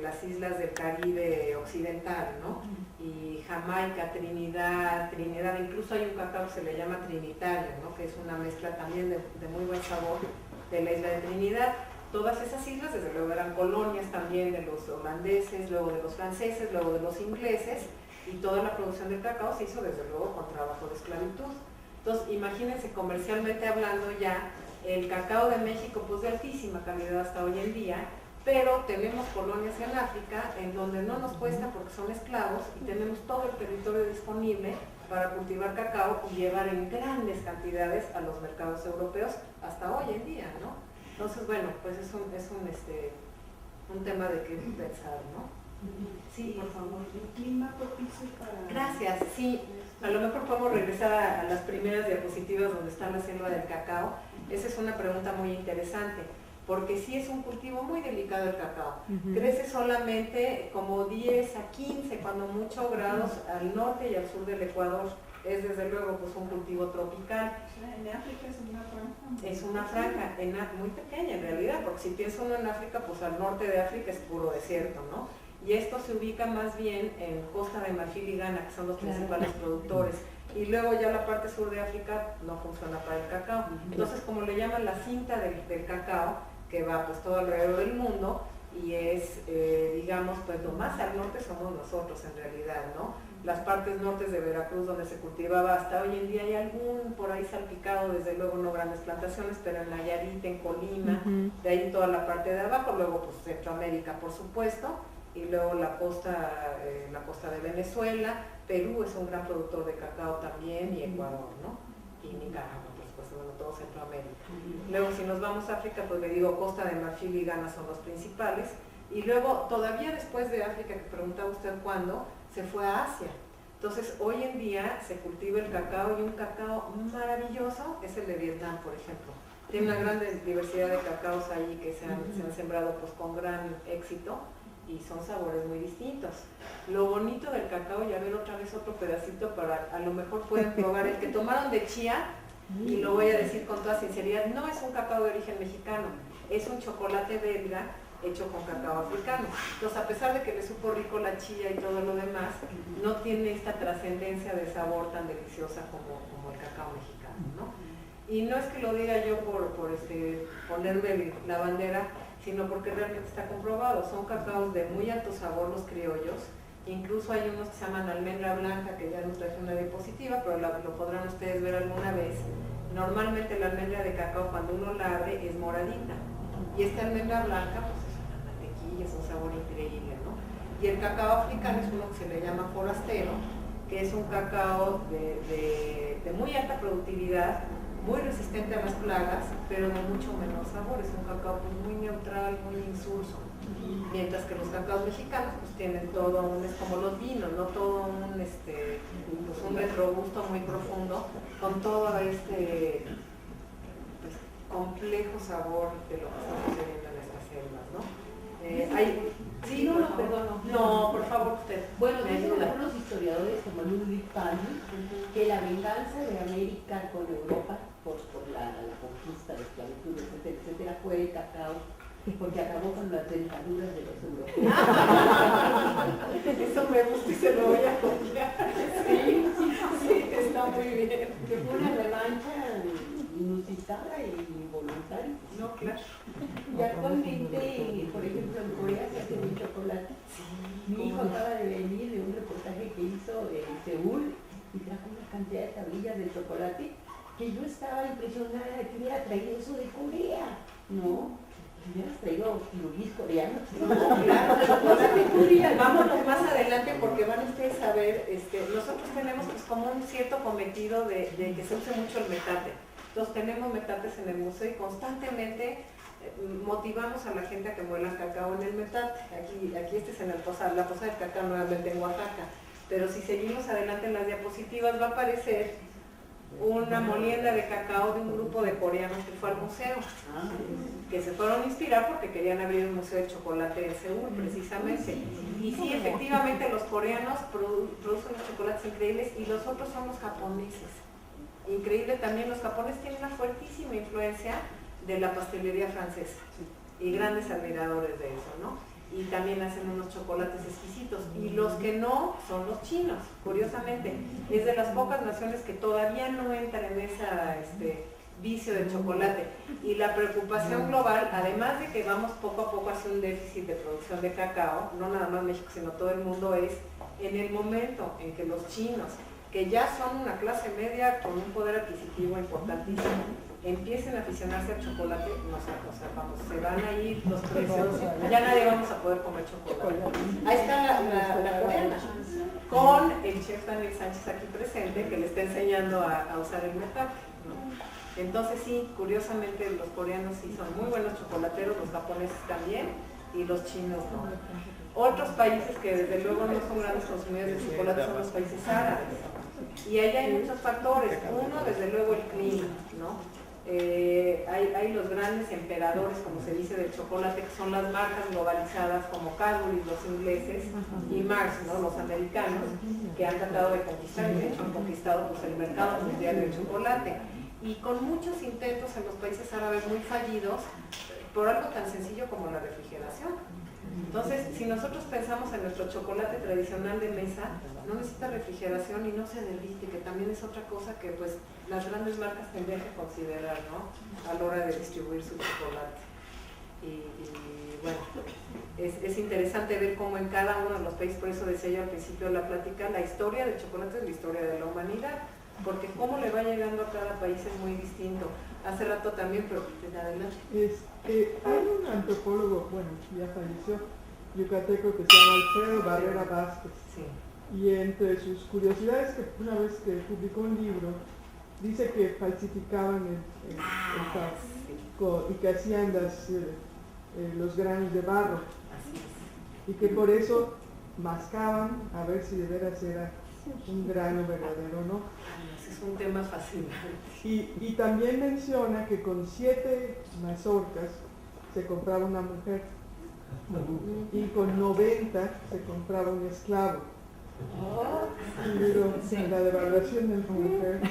las islas del Caribe occidental, ¿no? Y Jamaica, Trinidad, incluso hay un cacao que se le llama trinitario, ¿no? Que es una mezcla también de muy buen sabor de la isla de Trinidad. Todas esas islas, desde luego, eran colonias también de los holandeses, luego de los franceses, luego de los ingleses, y toda la producción del cacao se hizo desde luego con trabajo de esclavitud. Entonces, imagínense, comercialmente hablando ya, el cacao de México pues de altísima calidad hasta hoy en día, pero tenemos colonias en África en donde no nos cuesta porque son esclavos y tenemos todo el territorio disponible para cultivar cacao y llevar en grandes cantidades a los mercados europeos hasta hoy en día, ¿no? Entonces, bueno, pues es un tema de qué pensar, ¿no? Sí, por favor. ¿El clima propicio para...? Gracias, sí. A lo mejor podemos regresar a las primeras diapositivas donde está la selva del cacao. Esa es una pregunta muy interesante, porque sí es un cultivo muy delicado el cacao. Crece solamente como 10 a 15, cuando mucho, grados al norte y al sur del Ecuador. Es desde luego pues un cultivo tropical. En África es una franja. Es una franja muy pequeña en realidad, porque si piensa uno en África, pues al norte de África es puro desierto, ¿no? Y esto se ubica más bien en Costa de Marfil y Ghana, que son los principales productores. Y luego ya la parte sur de África no funciona para el cacao. Entonces, como le llaman la cinta del cacao, que va pues todo alrededor del mundo, y es, digamos, pues lo más al norte somos nosotros en realidad, ¿no? Las partes nortes de Veracruz donde se cultivaba hasta hoy en día hay algún por ahí salpicado, desde luego no grandes plantaciones, pero en Nayarit, en Colima, de ahí toda la parte de abajo, luego pues Centroamérica por supuesto, y luego la costa de Venezuela. Perú es un gran productor de cacao también, y Ecuador, ¿no? Y Nicaragua, por supuesto, bueno, todo Centroamérica. Luego si nos vamos a África, pues le digo, Costa de Marfil y Ghana son los principales, y luego todavía después de África, que preguntaba usted cuándo, se fue a Asia. Entonces hoy en día se cultiva el cacao, y un cacao maravilloso es el de Vietnam, por ejemplo. Tiene una gran diversidad de cacaos ahí que se han sembrado pues con gran éxito, y son sabores muy distintos. Lo bonito del cacao, y a ver otra vez otro pedacito para, a lo mejor pueden probar el que tomaron de chía, y lo voy a decir con toda sinceridad, no es un cacao de origen mexicano, es un chocolate belga hecho con cacao africano. Entonces, a pesar de que le supo rico la chía y todo lo demás, no tiene esta trascendencia de sabor tan deliciosa como el cacao mexicano, ¿no? Y no es que lo diga yo por ponerme la bandera, sino porque realmente está comprobado. Son cacaos de muy alto sabor los criollos, incluso hay unos que se llaman almendra blanca, que ya nos traje una diapositiva, pero lo podrán ustedes ver alguna vez. Normalmente la almendra de cacao, cuando uno la abre, es moradita, y esta almendra blanca pues es una mantequilla, es un sabor increíble, ¿no? Y el cacao africano es uno que se le llama forastero, que es un cacao de muy alta productividad, muy resistente a las plagas, pero de mucho menor sabor. Es un cacao pues muy neutral, muy insulso. Mientras que los cacaos mexicanos pues tienen todo es como los vinos, no todo un retrogusto muy profundo, con todo pues, complejo sabor de lo que está sucediendo en estas selvas, ¿no? Sí, no, perdón. No, por favor, usted. Bueno, dicen algunos historiadores como Ludwig Palmer que la venganza de América con Europa por la conquista, la esclavitud, etcétera, etcétera, fue el cacao, porque acabó con las dentaduras de los europeos. Eso me gusta y se lo voy a copiar. Sí, Sí, está muy bien. Que fue una revancha inusitada y involuntaria. No, claro. Y actualmente, por ejemplo, en Corea se hace un chocolate. Mi hijo acaba de venir de un reportaje que hizo en Seúl y trajo una cantidad de tablillas de chocolate que yo estaba impresionada de que hubiera traído eso de Corea. No, hubieras traído luis coreano. No, claro, chocolate Corea. Vámonos más adelante porque van ustedes a ver, nosotros tenemos pues como un cierto cometido de que se use mucho el metate. Entonces tenemos metates en el museo y constantemente motivamos a la gente a que muela cacao en el metate. Aquí este es en la posada del cacao nuevamente en Oaxaca. Pero si seguimos adelante en las diapositivas va a aparecer una molienda de cacao de un grupo de coreanos que fue al museo, que se fueron a inspirar porque querían abrir un museo de chocolate en Seúl, precisamente. Y sí, efectivamente los coreanos producen unos chocolates increíbles y los otros son los japoneses. Increíble también, los japoneses tienen una fuertísima influencia de la pastelería francesa y grandes admiradores de eso, ¿no? Y también hacen unos chocolates exquisitos. Y los que no son los chinos, curiosamente. Es de las pocas naciones que todavía no entran en ese vicio del chocolate. Y la preocupación global, además de que vamos poco a poco hacia un déficit de producción de cacao, no nada más México, sino todo el mundo, es en el momento en que los chinos, que ya son una clase media con un poder adquisitivo importantísimo, empiecen a aficionarse al chocolate, se van a ir los precios, ya nadie vamos a poder comer chocolate. Ahí está la coreana, con el chef Daniel Sánchez aquí presente, que le está enseñando a usar el metate, ¿no? Entonces sí, curiosamente los coreanos sí son muy buenos chocolateros, los japoneses también, y los chinos no. Otros países que desde luego no son grandes consumidores de chocolate son los países árabes. Y ahí hay muchos factores. Uno, desde luego, el clima, ¿no? Hay los grandes emperadores, como se dice, del chocolate, que son las marcas globalizadas como Cadbury, los ingleses, y Mars, ¿no? Los americanos, que han tratado de conquistar, y de hecho han conquistado pues, el mercado mundial del chocolate. Y con muchos intentos en los países árabes muy fallidos, por algo tan sencillo como la refrigeración. Entonces, si nosotros pensamos en nuestro chocolate tradicional de mesa, no necesita refrigeración y no se derrite, que también es otra cosa que pues las grandes marcas tendrían que considerar, ¿no? A la hora de distribuir su chocolate. Y bueno, es interesante ver cómo en cada uno de los países, por eso decía yo al principio de la plática, la historia del chocolate es la historia de la humanidad, porque cómo le va llegando a cada país es muy distinto. Hace rato también, pero adelante. Hay un antropólogo, bueno, ya falleció, yucateco, que se llama Alfredo Barrera Vázquez. Sí. Y entre sus curiosidades, que una vez que publicó un libro, dice que falsificaban el pan y que hacían los granos de barro. Y que por eso mascaban a ver si de veras era un grano verdadero o no. Es un tema fascinante. Y también menciona que con 7 mazorcas se compraba una mujer y con 90 se compraba un esclavo. Y digo, la devaluación de la mujer.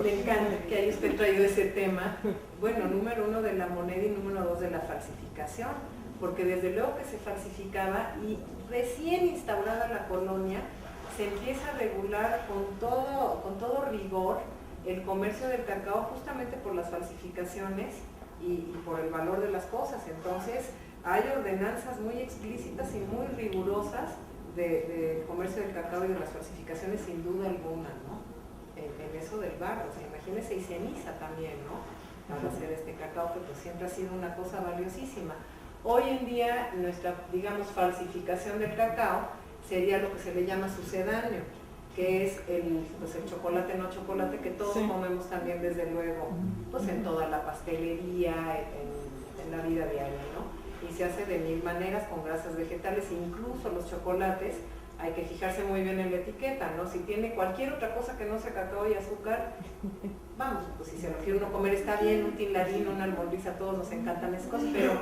Me encanta que haya usted traído ese tema. Bueno, número 1 de la moneda y número 2 de la falsificación, porque desde luego que se falsificaba y recién instaurada la colonia se empieza a regular con todo rigor el comercio del cacao justamente por las falsificaciones y por el valor de las cosas. Entonces hay ordenanzas muy explícitas y muy rigurosas del comercio del cacao y de las falsificaciones sin duda alguna, ¿no? En eso del barro, o sea, imagínense, y ceniza también, ¿no? Para hacer este cacao que pues siempre ha sido una cosa valiosísima. Hoy en día nuestra, digamos, falsificación del cacao sería lo que se le llama sucedáneo, que es el chocolate no chocolate que todos comemos también desde luego, pues en toda la pastelería, en la vida diaria, ¿no? Y se hace de 1000 maneras con grasas vegetales, incluso los chocolates, hay que fijarse muy bien en la etiqueta, ¿no? Si tiene cualquier otra cosa que no sea cacao y azúcar, vamos, pues si se lo quiere uno comer está bien, un tiladín, una almorriza, a todos nos encantan esas cosas, pero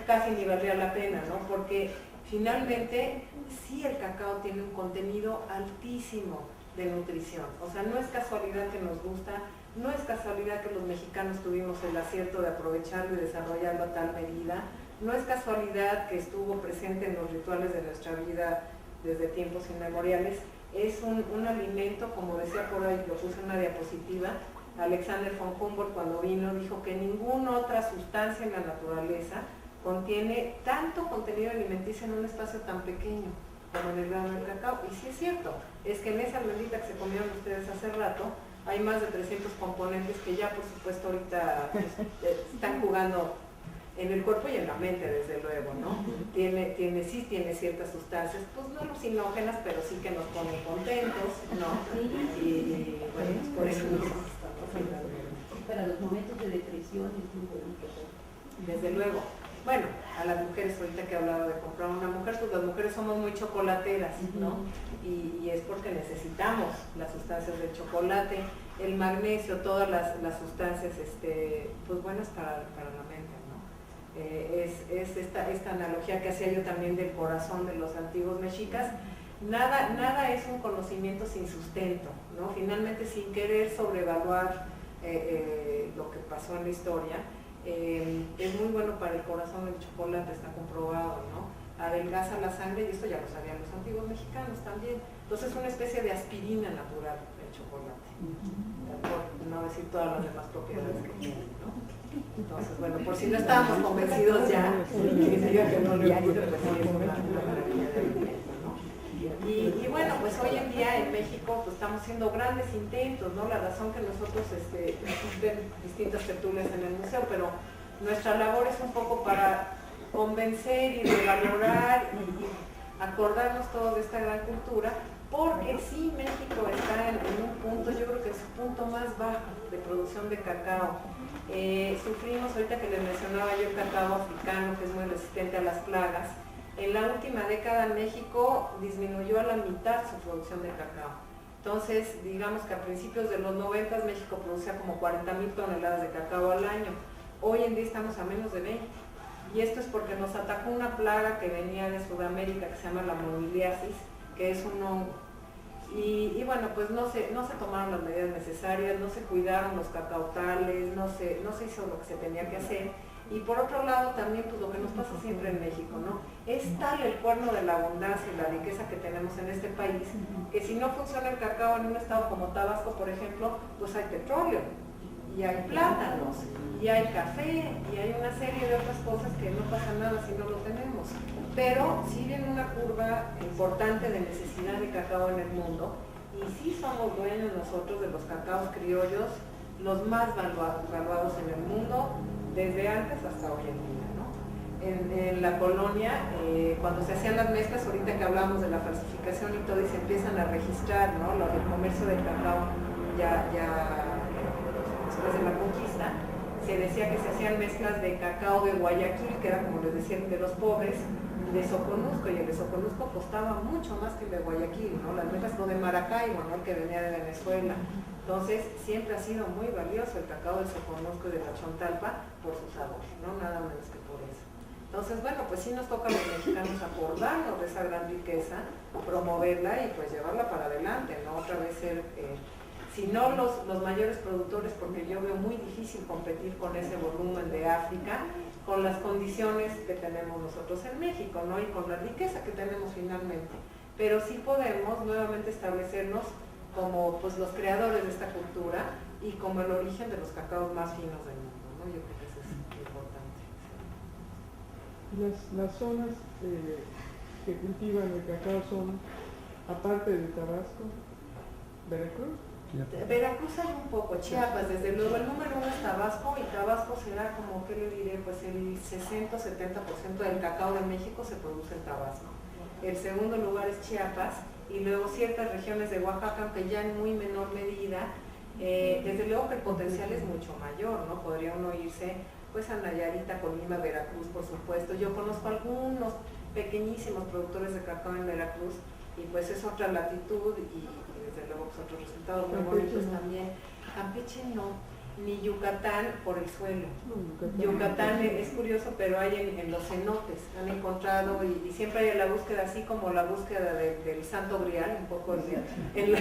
casi ni valdría la pena, ¿no? Porque finalmente sí el cacao tiene un contenido altísimo de nutrición, o sea, no es casualidad que nos gusta, no es casualidad que los mexicanos tuvimos el acierto de aprovecharlo y desarrollarlo a tal medida, no es casualidad que estuvo presente en los rituales de nuestra vida desde tiempos inmemoriales. Es un alimento, como decía por ahí, lo puse en una diapositiva, Alexander von Humboldt cuando vino dijo que ninguna otra sustancia en la naturaleza contiene tanto contenido alimenticio en un espacio tan pequeño como en el grano del cacao. Y sí es cierto, es que en esa almendrita que se comieron ustedes hace rato, hay más de 300 componentes que ya por supuesto ahorita están jugando en el cuerpo y en la mente, desde luego, ¿no? Tiene ciertas sustancias, pues no alucinógenas, pero sí que nos ponen contentos, ¿no? Y bueno, pues por eso para los momentos de depresión es muy bonito. Desde luego. Bueno, a las mujeres, ahorita que he hablado de comprar una mujer, pues las mujeres somos muy chocolateras, ¿no? Y es porque necesitamos las sustancias del chocolate, el magnesio, todas las sustancias pues buenas para la mente, ¿no? Es esta analogía que hacía yo también del corazón de los antiguos mexicas. Nada es un conocimiento sin sustento, ¿no? Finalmente, sin querer sobrevaluar lo que pasó en la historia, es muy bueno para el corazón el chocolate, está comprobado, ¿no? Adelgaza la sangre, y esto ya lo sabían los antiguos mexicanos también. Entonces es una especie de aspirina natural el chocolate, por no decir todas las demás propiedades que tiene, ¿no? Entonces, bueno, por si no estábamos convencidos ya, que no le gusta, pues sí, es una maravilla de alimento, ¿no? Y bueno, pues hoy en día en México pues estamos haciendo grandes intentos, ¿no? La razón que nosotros existen distintas tertulias en el museo, pero nuestra labor es un poco para convencer y revalorar y acordarnos todos de esta gran cultura, porque sí, México está en un punto, yo creo que es su punto más bajo de producción de cacao. Sufrimos, ahorita que les mencionaba yo, el cacao africano, que es muy resistente a las plagas. En la última década México disminuyó a la mitad su producción de cacao. Entonces, digamos que a principios de los 90 México producía como 40,000 toneladas de cacao al año. Hoy en día estamos a menos de 20. Y esto es porque nos atacó una plaga que venía de Sudamérica que se llama la moniliasis, que es un hongo. Y bueno, pues no se tomaron las medidas necesarias, no se cuidaron los cacautales, no se hizo lo que se tenía que hacer. Y por otro lado también, pues lo que nos pasa siempre en México, ¿no? Es tal el cuerno de la abundancia y la riqueza que tenemos en este país, que si no funciona el cacao en un estado como Tabasco, por ejemplo, pues hay petróleo, y hay plátanos, y hay café, y hay una serie de otras cosas que no pasa nada si no lo tenemos. Pero sí viene una curva importante de necesidad de cacao en el mundo, y sí somos dueños nosotros de los cacaos criollos, los más valuados en el mundo, desde antes hasta hoy en día, ¿no? En la colonia, cuando se hacían las mezclas, ahorita que hablamos de la falsificación y todo, y se empiezan a registrar, ¿no? El comercio del cacao ya después de la conquista, se decía que se hacían mezclas de cacao de Guayaquil, que era, como les decían, de los pobres, de Soconusco, y el de Soconusco costaba mucho más que el de Guayaquil, ¿no? Las mezclas, lo de Maracaibo, ¿no? El que venía de Venezuela. Entonces, siempre ha sido muy valioso el cacao del Soconusco y de la Chontalpa por su sabor, ¿no? Nada menos que por eso. Entonces, bueno, pues sí nos toca a los mexicanos acordarnos de esa gran riqueza, promoverla y pues llevarla para adelante, ¿no? Otra vez ser, si no los mayores productores, porque yo veo muy difícil competir con ese volumen de África, con las condiciones que tenemos nosotros en México, ¿no? Y con la riqueza que tenemos finalmente. Pero sí podemos nuevamente establecernos como pues los creadores de esta cultura y como el origen de los cacaos más finos del mundo, ¿no? Yo creo que eso es importante. Las zonas que cultivan el cacao son, aparte de Tabasco, Veracruz. Veracruz hay un poco, Chiapas, desde luego el número 1 es Tabasco, y Tabasco será como, ¿qué le diré? Pues el 60-70% del cacao de México se produce en Tabasco. El segundo lugar es Chiapas, y luego ciertas regiones de Oaxaca, aunque ya en muy menor medida. Desde luego que el potencial es mucho mayor, ¿no? Podría uno irse pues a Nayarit, Colima, Veracruz, por supuesto. Yo conozco algunos pequeñísimos productores de cacao en Veracruz, y pues es otra latitud y desde luego pues otros resultados muy bonitos también. Campeche no. ni Yucatán por el suelo. Yucatán es curioso, pero hay en los cenotes, han encontrado, y siempre hay la búsqueda, así como la búsqueda del Santo Grial, un poco en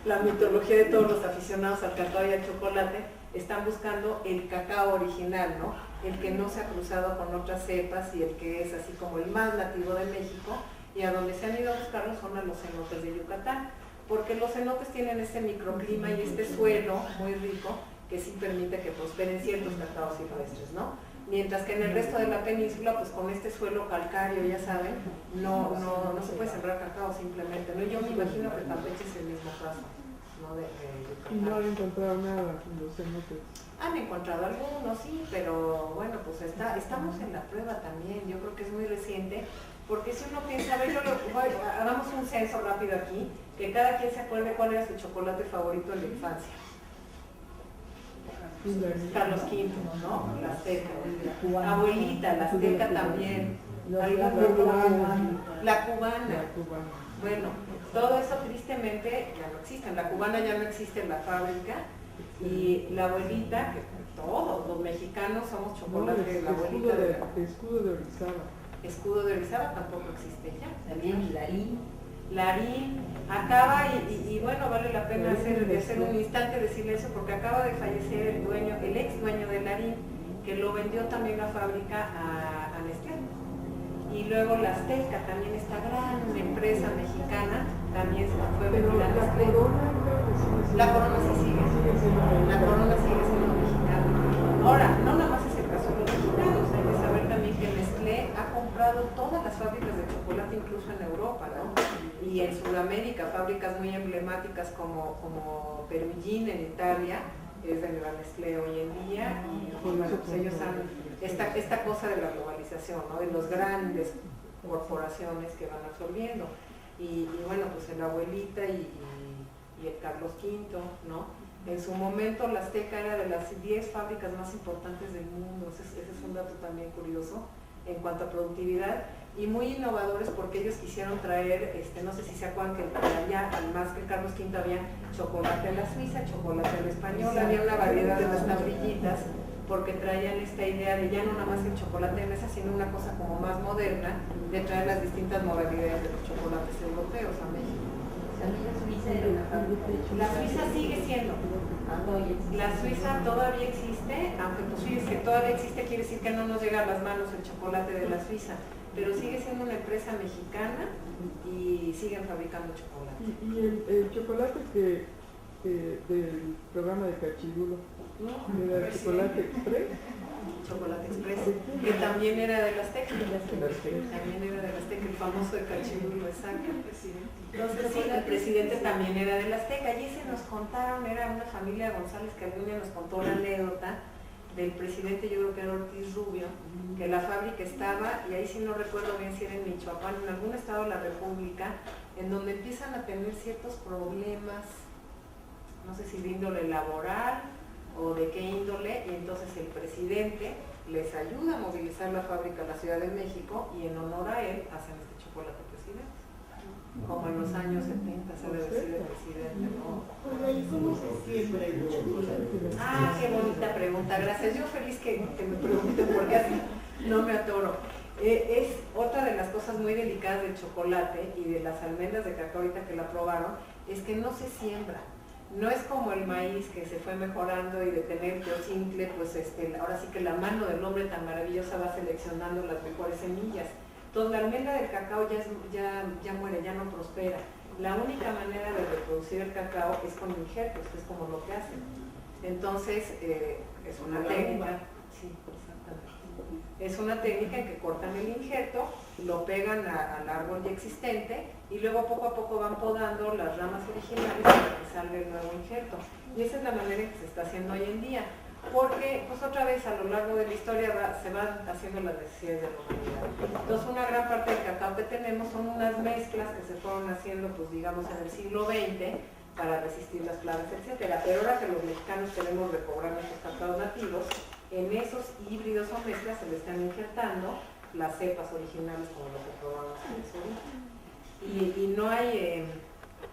la mitología de todos los aficionados al cacao y al chocolate, están buscando el cacao original, ¿no? El que no se ha cruzado con otras cepas y el que es así como el más nativo de México, y a donde se han ido a buscarlo son a los cenotes de Yucatán, porque los cenotes tienen este microclima y este suelo muy rico que sí permite que prosperen ciertos cacaos silvestres, ¿no? Mientras que en el resto de la península, pues con este suelo calcáreo, ya saben, no se puede sembrar cacao simplemente, ¿no? Yo me imagino que Campeche es el mismo caso, ¿no? De Yucatán. Y no han encontrado nada en los cenotes. Han encontrado algunos, sí, pero bueno, pues estamos en la prueba también. Yo creo que es muy reciente, porque si uno piensa, a ver, hagamos un censo rápido aquí, que cada quien se acuerde cuál era su chocolate favorito en la infancia. Carlos V, ¿no? La Azteca. Abuelita, la Azteca también. La cubana. Bueno, todo eso tristemente ya no existe. En la cubana ya no existe en la fábrica. Y la abuelita, que todos los mexicanos somos chocolate de la abuelita. Escudo de Orizaba. Escudo de Orizaba tampoco existe ya. También Larín acaba, y bueno, vale la pena hacer un instante de silencio, porque acaba de fallecer el ex dueño de Larín, que lo vendió también la fábrica a Nestlé. Y luego la Azteca, también esta gran empresa mexicana, también se fue vendida a Nestlé. La Corona sí sigue. La Corona sigue siendo mexicana. Ahora, no nada más es el caso de los mexicanos, hay que saber también que Nestlé ha comprado todas las fábricas de chocolate, incluso en Europa, ¿no? Y en Sudamérica, fábricas muy emblemáticas como Perugin en Italia, es de la Nestlé hoy en día, y bueno, pues ellos han, esta cosa de la globalización, ¿no? De los grandes corporaciones que van absorbiendo, y bueno, pues el abuelita y el Carlos V, ¿no? En su momento la Azteca era de las 10 fábricas más importantes del mundo, ese es un dato también curioso en cuanto a productividad, y muy innovadores porque ellos quisieron traer, no sé si se acuerdan que había, además que Carlos V había chocolate a la suiza, chocolate a la española, había una variedad de las tablillitas, porque traían esta idea de ya no nada más el chocolate de mesa, sino una cosa como más moderna, de traer las distintas modalidades de los chocolates europeos a México. La Suiza sigue siendo. La Suiza todavía existe, aunque pues fíjense que todavía existe, quiere decir que no nos llega a las manos el chocolate de la Suiza, pero sigue siendo una empresa mexicana y siguen fabricando chocolate. Y el chocolate del programa de Cachirulo, ¿era el Chocolate Express? Chocolate Express, que también era de la Azteca. También era de la Azteca, el famoso de Cachirulo, exacto. Entonces sí, el presidente también era de la Azteca, y ese nos contaron, era una familia González que algún día nos contó la anécdota del presidente, yo creo que era Ortiz Rubio, que la fábrica estaba, y ahí sí no recuerdo bien si era en Michoacán, en algún estado de la República, en donde empiezan a tener ciertos problemas, no sé si de índole laboral o de qué índole, y entonces el presidente les ayuda a movilizar la fábrica a la Ciudad de México, y en honor a él hacen este chocolate presidente. Como en los años 70 se debe decir el presidente, ¿no? ¿Y cómo se siembra el chocolate? Ah, qué bonita pregunta, gracias. Yo feliz que me pregunten porque así no me atoro. Es otra de las cosas muy delicadas del chocolate y de las almendras de cacao ahorita que la probaron, es que no se siembra. No es como el maíz que se fue mejorando y de tener teocintle, pues ahora sí que la mano del hombre tan maravillosa va seleccionando las mejores semillas. Entonces la almendra del cacao ya muere, ya no prospera. La única manera de reproducir el cacao es con injertos, que es como lo que hacen. Entonces es una técnica, sí, exactamente. Es una técnica en que cortan el injerto, lo pegan al árbol ya existente y luego poco a poco van podando las ramas originales para que salga el nuevo injerto. Y esa es la manera en que se está haciendo hoy en día. Porque pues otra vez a lo largo de la historia se van haciendo las necesidades de la humanidad. Entonces una gran parte del cacao que tenemos son unas mezclas que se fueron haciendo pues digamos en el siglo XX para resistir las plagas, etcétera. Pero ahora que los mexicanos queremos recobrar nuestros cacaos nativos, en esos híbridos o mezclas se le están injertando las cepas originales como lo que probamos en el sur. Y no hay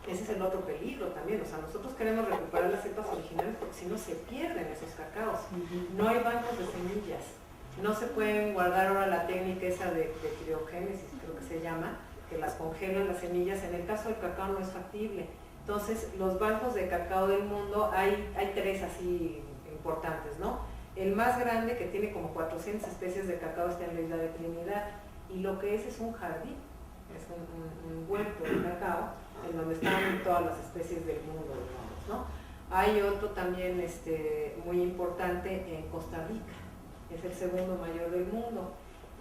Ese es el otro peligro también, o sea, nosotros queremos recuperar las cepas originales porque si no se pierden esos cacaos. No hay bancos de semillas, no se pueden guardar ahora la técnica esa de criogénesis, creo que se llama, que las congelan las semillas. En el caso del cacao no es factible. Entonces, los bancos de cacao del mundo, hay 3 así importantes, ¿no? El más grande, que tiene como 400 especies de cacao, está en la isla de Trinidad, y lo que es un jardín, es un huerto de cacao, en donde están todas las especies del mundo, digamos, ¿no? Hay otro también muy importante en Costa Rica, es el segundo mayor del mundo.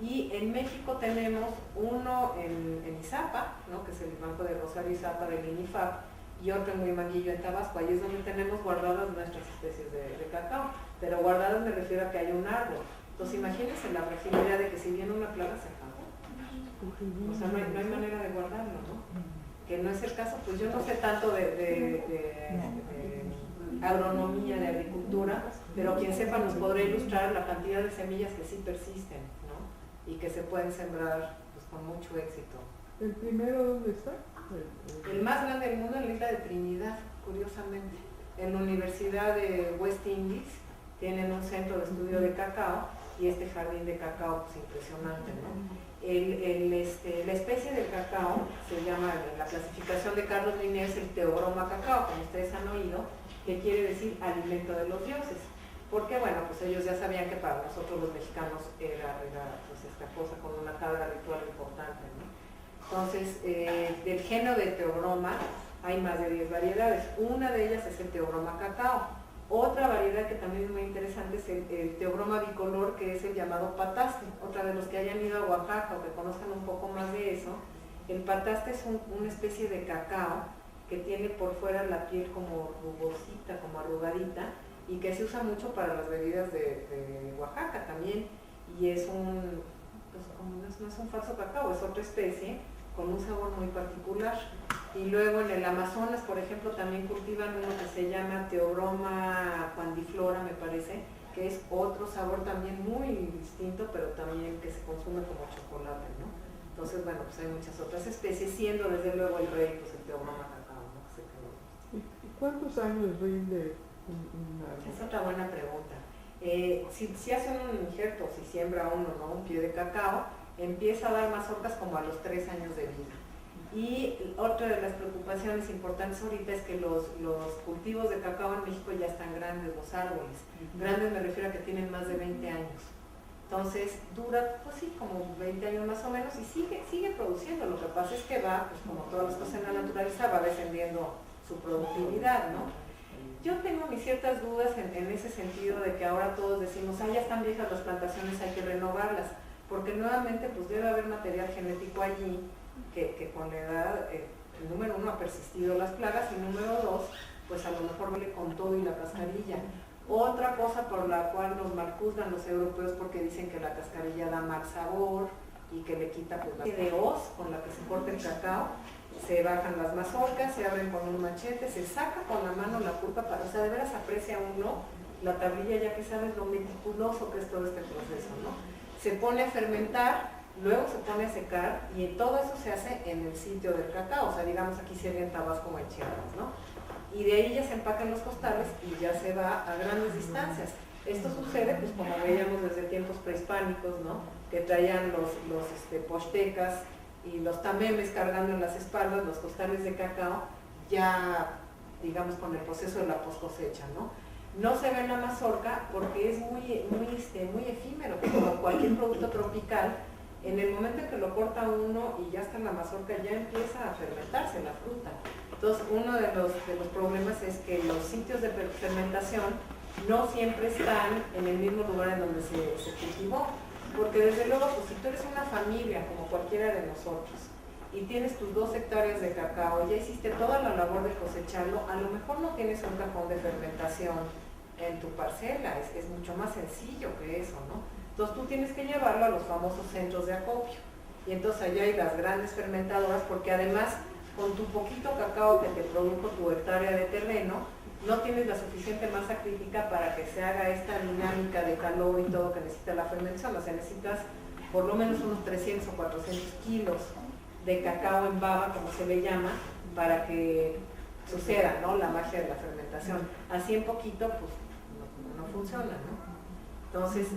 Y en México tenemos uno en Izapa, ¿no? Que es el Banco de Rosario Izapa del INIFAP, y otro en Huimanguillo, en Tabasco. Ahí es donde tenemos guardadas nuestras especies de cacao, pero guardadas me refiero a que hay un árbol. Entonces imagínense la fragilidad de que si viene una plaga se acabó. O sea, no hay manera de guardarlo, ¿no? Que no es el caso, pues yo no sé tanto de agronomía, de agricultura, pero quien sepa nos podrá ilustrar la cantidad de semillas que sí persisten, ¿no? Y que se pueden sembrar pues, con mucho éxito. ¿El primero dónde está? El más grande del mundo en la isla de Trinidad, curiosamente. En la Universidad de West Indies tienen un centro de estudio de cacao y este jardín de cacao, pues impresionante, ¿no? La especie del cacao se llama, en la clasificación de Carlos Linné, es el Theobroma cacao, como ustedes han oído, que quiere decir alimento de los dioses. Porque bueno, pues ellos ya sabían que para nosotros los mexicanos era pues esta cosa con una carga ritual importante, ¿no? Entonces, del género de Theobroma hay más de 10 variedades. Una de ellas es el Theobroma cacao. Otra variedad que también es muy interesante es el Theobroma bicolor, que es el llamado pataste. Otra de los que hayan ido a Oaxaca o que conozcan un poco más de eso, el pataste es una especie de cacao que tiene por fuera la piel como rugosita, como arrugadita, y que se usa mucho para las bebidas de Oaxaca también. Y es pues como no es un falso cacao, es otra especie con un sabor muy particular. Y luego en el Amazonas, por ejemplo, también cultivan uno que se llama Theobroma quandiflora, me parece, que es otro sabor también muy distinto, pero también que se consume como chocolate, ¿no? Entonces, bueno, pues hay muchas otras especies, siendo desde luego el rey, pues el Theobroma cacao, ¿no? ¿Y cuántos años rinde un árbol? Es otra buena pregunta. Si hacen un injerto, si siembra uno, ¿no? Un pie de cacao, empieza a dar mazorcas como a los 3 años de vida. Y otra de las preocupaciones importantes ahorita es que los cultivos de cacao en México ya están grandes, los árboles. Grandes me refiero a que tienen más de 20 años. Entonces dura, pues sí, como 20 años más o menos y sigue produciendo. Lo que pasa es que va, pues como todas las cosas en la naturaleza, va descendiendo su productividad, ¿no? Yo tengo mis ciertas dudas en ese sentido de que ahora todos decimos, ya están viejas las plantaciones, hay que renovarlas, porque nuevamente pues debe haber material genético allí que con la edad, número 1, ha persistido las plagas y número 2, pues a lo mejor viene con todo y la cascarilla. Otra cosa por la cual nos maljuzgan los europeos porque dicen que la cascarilla da mal sabor y que le quita pues la de hoz con la que se corta el cacao. Se bajan las mazorcas, se abren con un machete, se saca con la mano la pulpa para, o sea, de veras aprecia uno la tablilla ya que sabes lo meticuloso que es todo este proceso, ¿no? Se pone a fermentar, luego se pone a secar y todo eso se hace en el sitio del cacao, o sea, digamos aquí sería en Tabasco o en Chiapas, ¿no? Y de ahí ya se empacan los costales y ya se va a grandes distancias. Esto sucede, pues como veíamos desde tiempos prehispánicos, ¿no? Que traían los pochtecas y los tamemes cargando en las espaldas los costales de cacao, ya digamos con el proceso de la poscosecha, ¿no? No se ve en la mazorca porque es muy efímero, como cualquier producto tropical. En el momento en que lo corta uno y ya está en la mazorca, ya empieza a fermentarse la fruta. Entonces, uno de los problemas es que los sitios de fermentación no siempre están en el mismo lugar en donde se cultivó. Porque desde luego, pues si tú eres una familia, como cualquiera de nosotros, y tienes tus 2 hectáreas de cacao, ya hiciste toda la labor de cosecharlo, a lo mejor no tienes un cajón de fermentación en tu parcela, es mucho más sencillo que eso, ¿no? Entonces tú tienes que llevarlo a los famosos centros de acopio. Y entonces allá hay las grandes fermentadoras, porque además, con tu poquito cacao que te produjo tu hectárea de terreno, no tienes la suficiente masa crítica para que se haga esta dinámica de calor y todo que necesita la fermentación. O sea, necesitas por lo menos unos 300 o 400 kilos de cacao en baba, como se le llama, para que suceda, ¿no?, la magia de la fermentación. Así en poquito, pues no funciona, ¿no? Entonces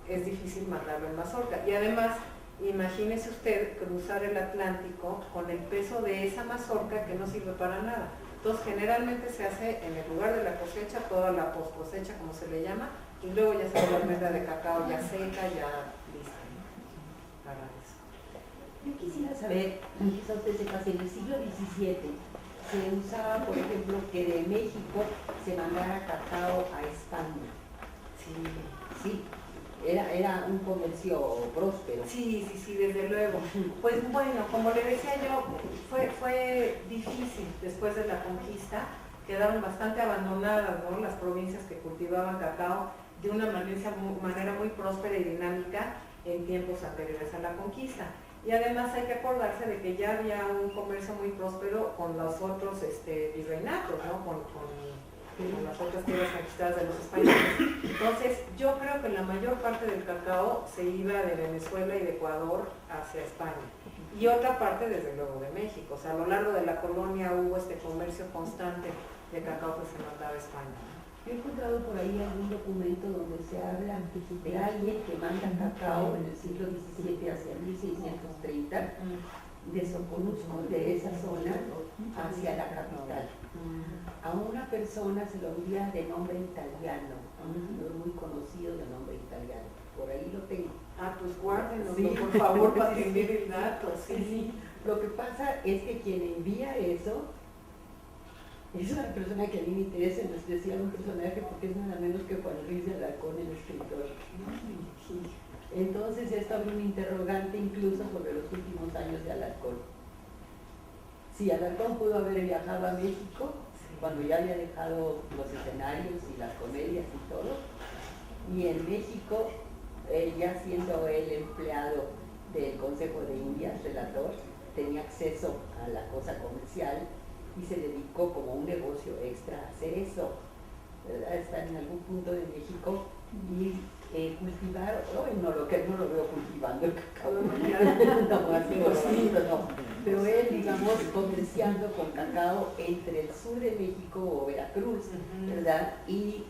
es difícil mandarlo en mazorca. Y además, imagínese usted cruzar el Atlántico con el peso de esa mazorca que no sirve para nada. Entonces generalmente se hace en el lugar de la cosecha, toda la post cosecha como se le llama, y luego ya se da la almendra de cacao ya seca, ya lista, ¿no?, para eso. Yo quisiera saber, quizás usted sepa, si en el siglo XVII se usaba, por ejemplo, que de México se mandara cacao a España. Sí, era un comercio próspero. Sí, desde luego. Pues bueno, como le decía yo, fue difícil después de la conquista, quedaron bastante abandonadas, ¿no?, las provincias que cultivaban cacao de una manera muy próspera y dinámica en tiempos anteriores a la conquista. Y además hay que acordarse de que ya había un comercio muy próspero con los otros virreinatos, ¿no?, con las otras tierras conquistadas de los españoles. Entonces, yo creo que la mayor parte del cacao se iba de Venezuela y de Ecuador hacia España. Y otra parte, desde luego, de México. O sea, a lo largo de la colonia hubo este comercio constante de cacao que se mandaba a España. Yo he encontrado por ahí algún documento donde se habla de alguien que manda cacao en el siglo XVII hacia 1630, de Soconusco, de esa zona, hacia la capital. A una persona se lo envía de nombre italiano, a un señor muy conocido de nombre italiano. Por ahí lo tengo. Ah, pues guárdenos, Sí. por favor, para tener el dato. Sí. Lo que pasa es que quien envía eso es una persona que a mí me interesa en especial, un personaje, porque es nada menos que Juan Ruiz de Alarcón, el escritor. Entonces esto abre un interrogante incluso sobre los últimos años de Alarcón. Si Alarcón pudo haber viajado a México, cuando ya había dejado los escenarios y las comedias y todo, y en México, ya siendo él empleado del Consejo de Indias, relator, tenía acceso a la cosa comercial y se dedicó como un negocio extra a hacer eso, ¿verdad? Estar en algún punto de México y cultivar, no lo veo cultivando el cacao, no, pero él, digamos, comerciando con cacao entre el sur de México o Veracruz, ¿verdad? Y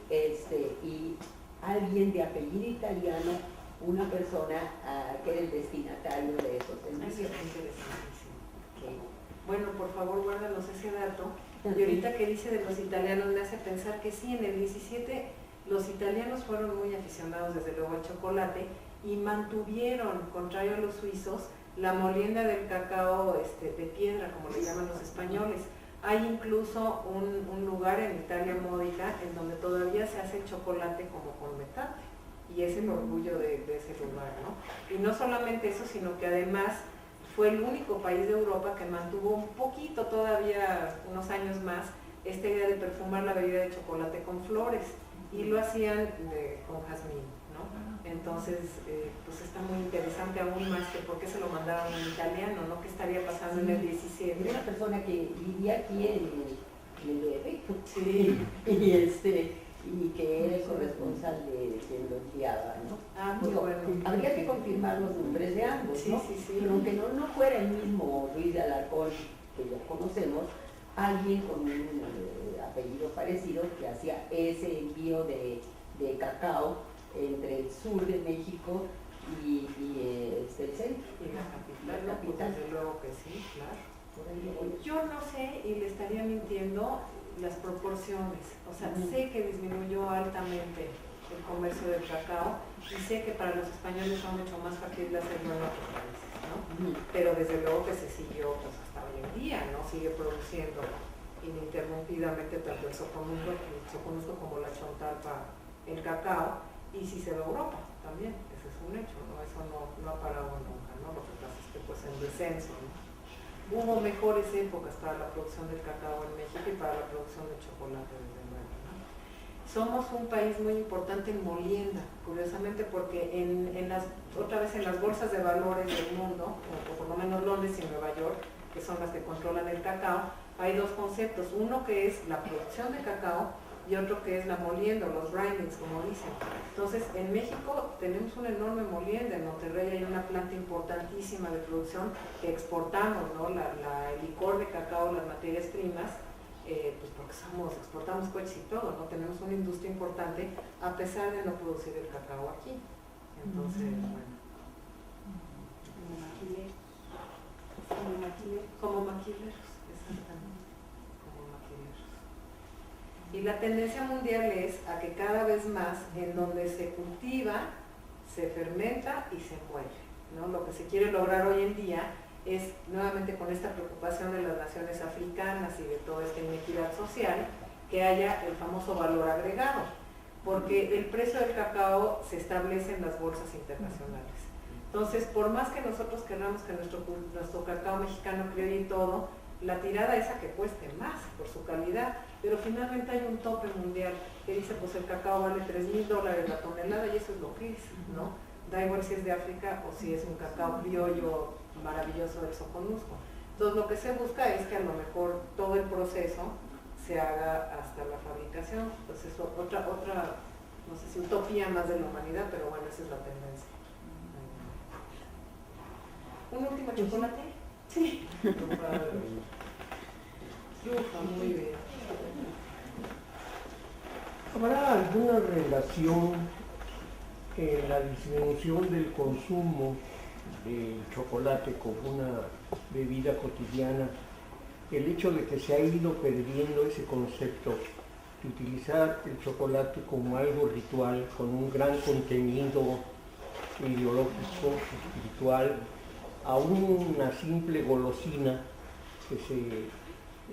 alguien de apellido italiano, una persona que era el destinatario de esos servicios. Okay. Bueno, por favor, guárdanos ese dato. Y ahorita que dice de los italianos me hace pensar que sí, en el 17 los italianos fueron muy aficionados desde luego al chocolate y mantuvieron, contrario a los suizos, la molienda del cacao de piedra, como le llaman los españoles. Hay incluso un lugar en Italia Módica en donde todavía se hace chocolate como con metate, y es el orgullo de ese lugar, ¿no? Y no solamente eso, sino que además fue el único país de Europa que mantuvo un poquito todavía, unos años más, esta idea de perfumar la bebida de chocolate con flores, y lo hacían con jazmín, ¿no? Entonces, pues está muy interesante aún más que por qué se lo mandaron en italiano, ¿no? ¿Qué estaría pasando en el 17? Era una persona que vivía aquí en el DF, Sí. y que era el corresponsal de quien lo enviaba, ¿no? Ah, muy bueno. Habría que confirmar los nombres de ambos, Sí, ¿no? sí. Pero aunque no fuera el mismo Ruiz de Alarcón que ya conocemos, alguien con un apellido parecido que hacía ese envío de cacao entre el sur de México y el centro. Y la capital, pues desde luego que sí, claro. Por ahí voy. Yo no sé, y le estaría mintiendo, las proporciones. O sea, sé que disminuyó altamente el comercio del cacao y sé que para los españoles fue mucho más factible hacerlo en otros países, ¿no? Pero desde luego que se siguió pues, hasta hoy en día, ¿no? Sigue produciendo ininterrumpidamente tanto el soconusco como la chontalpa, el cacao, y si se va a Europa también, ese es un hecho, ¿no? Eso no ha parado nunca, ¿no? Lo que pasa es que pues en descenso, ¿no? Hubo mejores épocas para la producción del cacao en México y para la producción de chocolate desde luego, ¿no? Somos un país muy importante en molienda, curiosamente, porque otra vez en las bolsas de valores del mundo, o por lo menos Londres y Nueva York, que son las que controlan el cacao, hay dos conceptos. Uno que es la producción de cacao y otro que es la molienda, los grindings, como dicen. Entonces, en México tenemos una enorme molienda, en Monterrey hay una planta importantísima de producción que exportamos, ¿no? El licor de cacao, las materias primas, pues porque exportamos coches y todo, ¿no? Tenemos una industria importante a pesar de no producir el cacao aquí. Entonces, bueno. Como maquileros, exactamente. Como maquileros. Y la tendencia mundial es a que cada vez más en donde se cultiva, se fermenta y se muele, ¿no? Lo que se quiere lograr hoy en día es, nuevamente con esta preocupación de las naciones africanas y de toda esta inequidad social, que haya el famoso valor agregado, porque el precio del cacao se establece en las bolsas internacionales. Entonces, por más que nosotros queramos que nuestro cacao mexicano criolle y todo, la tirada es a que cueste más por su calidad, pero finalmente hay un tope mundial que dice, pues el cacao vale $3,000 la tonelada y eso es lo que es, ¿no? Da igual si es de África o si es un cacao criollo maravilloso del Soconusco. Entonces, lo que se busca es que a lo mejor todo el proceso se haga hasta la fabricación. Pues eso, otra, no sé si utopía más de la humanidad, pero bueno, esa es la tendencia. ¿Un último chocolate? Sí. Muy bien. ¿Habrá alguna relación en la disminución del consumo del chocolate como una bebida cotidiana, el hecho de que se ha ido perdiendo ese concepto de utilizar el chocolate como algo ritual, con un gran contenido ideológico, espiritual, a una simple golosina que se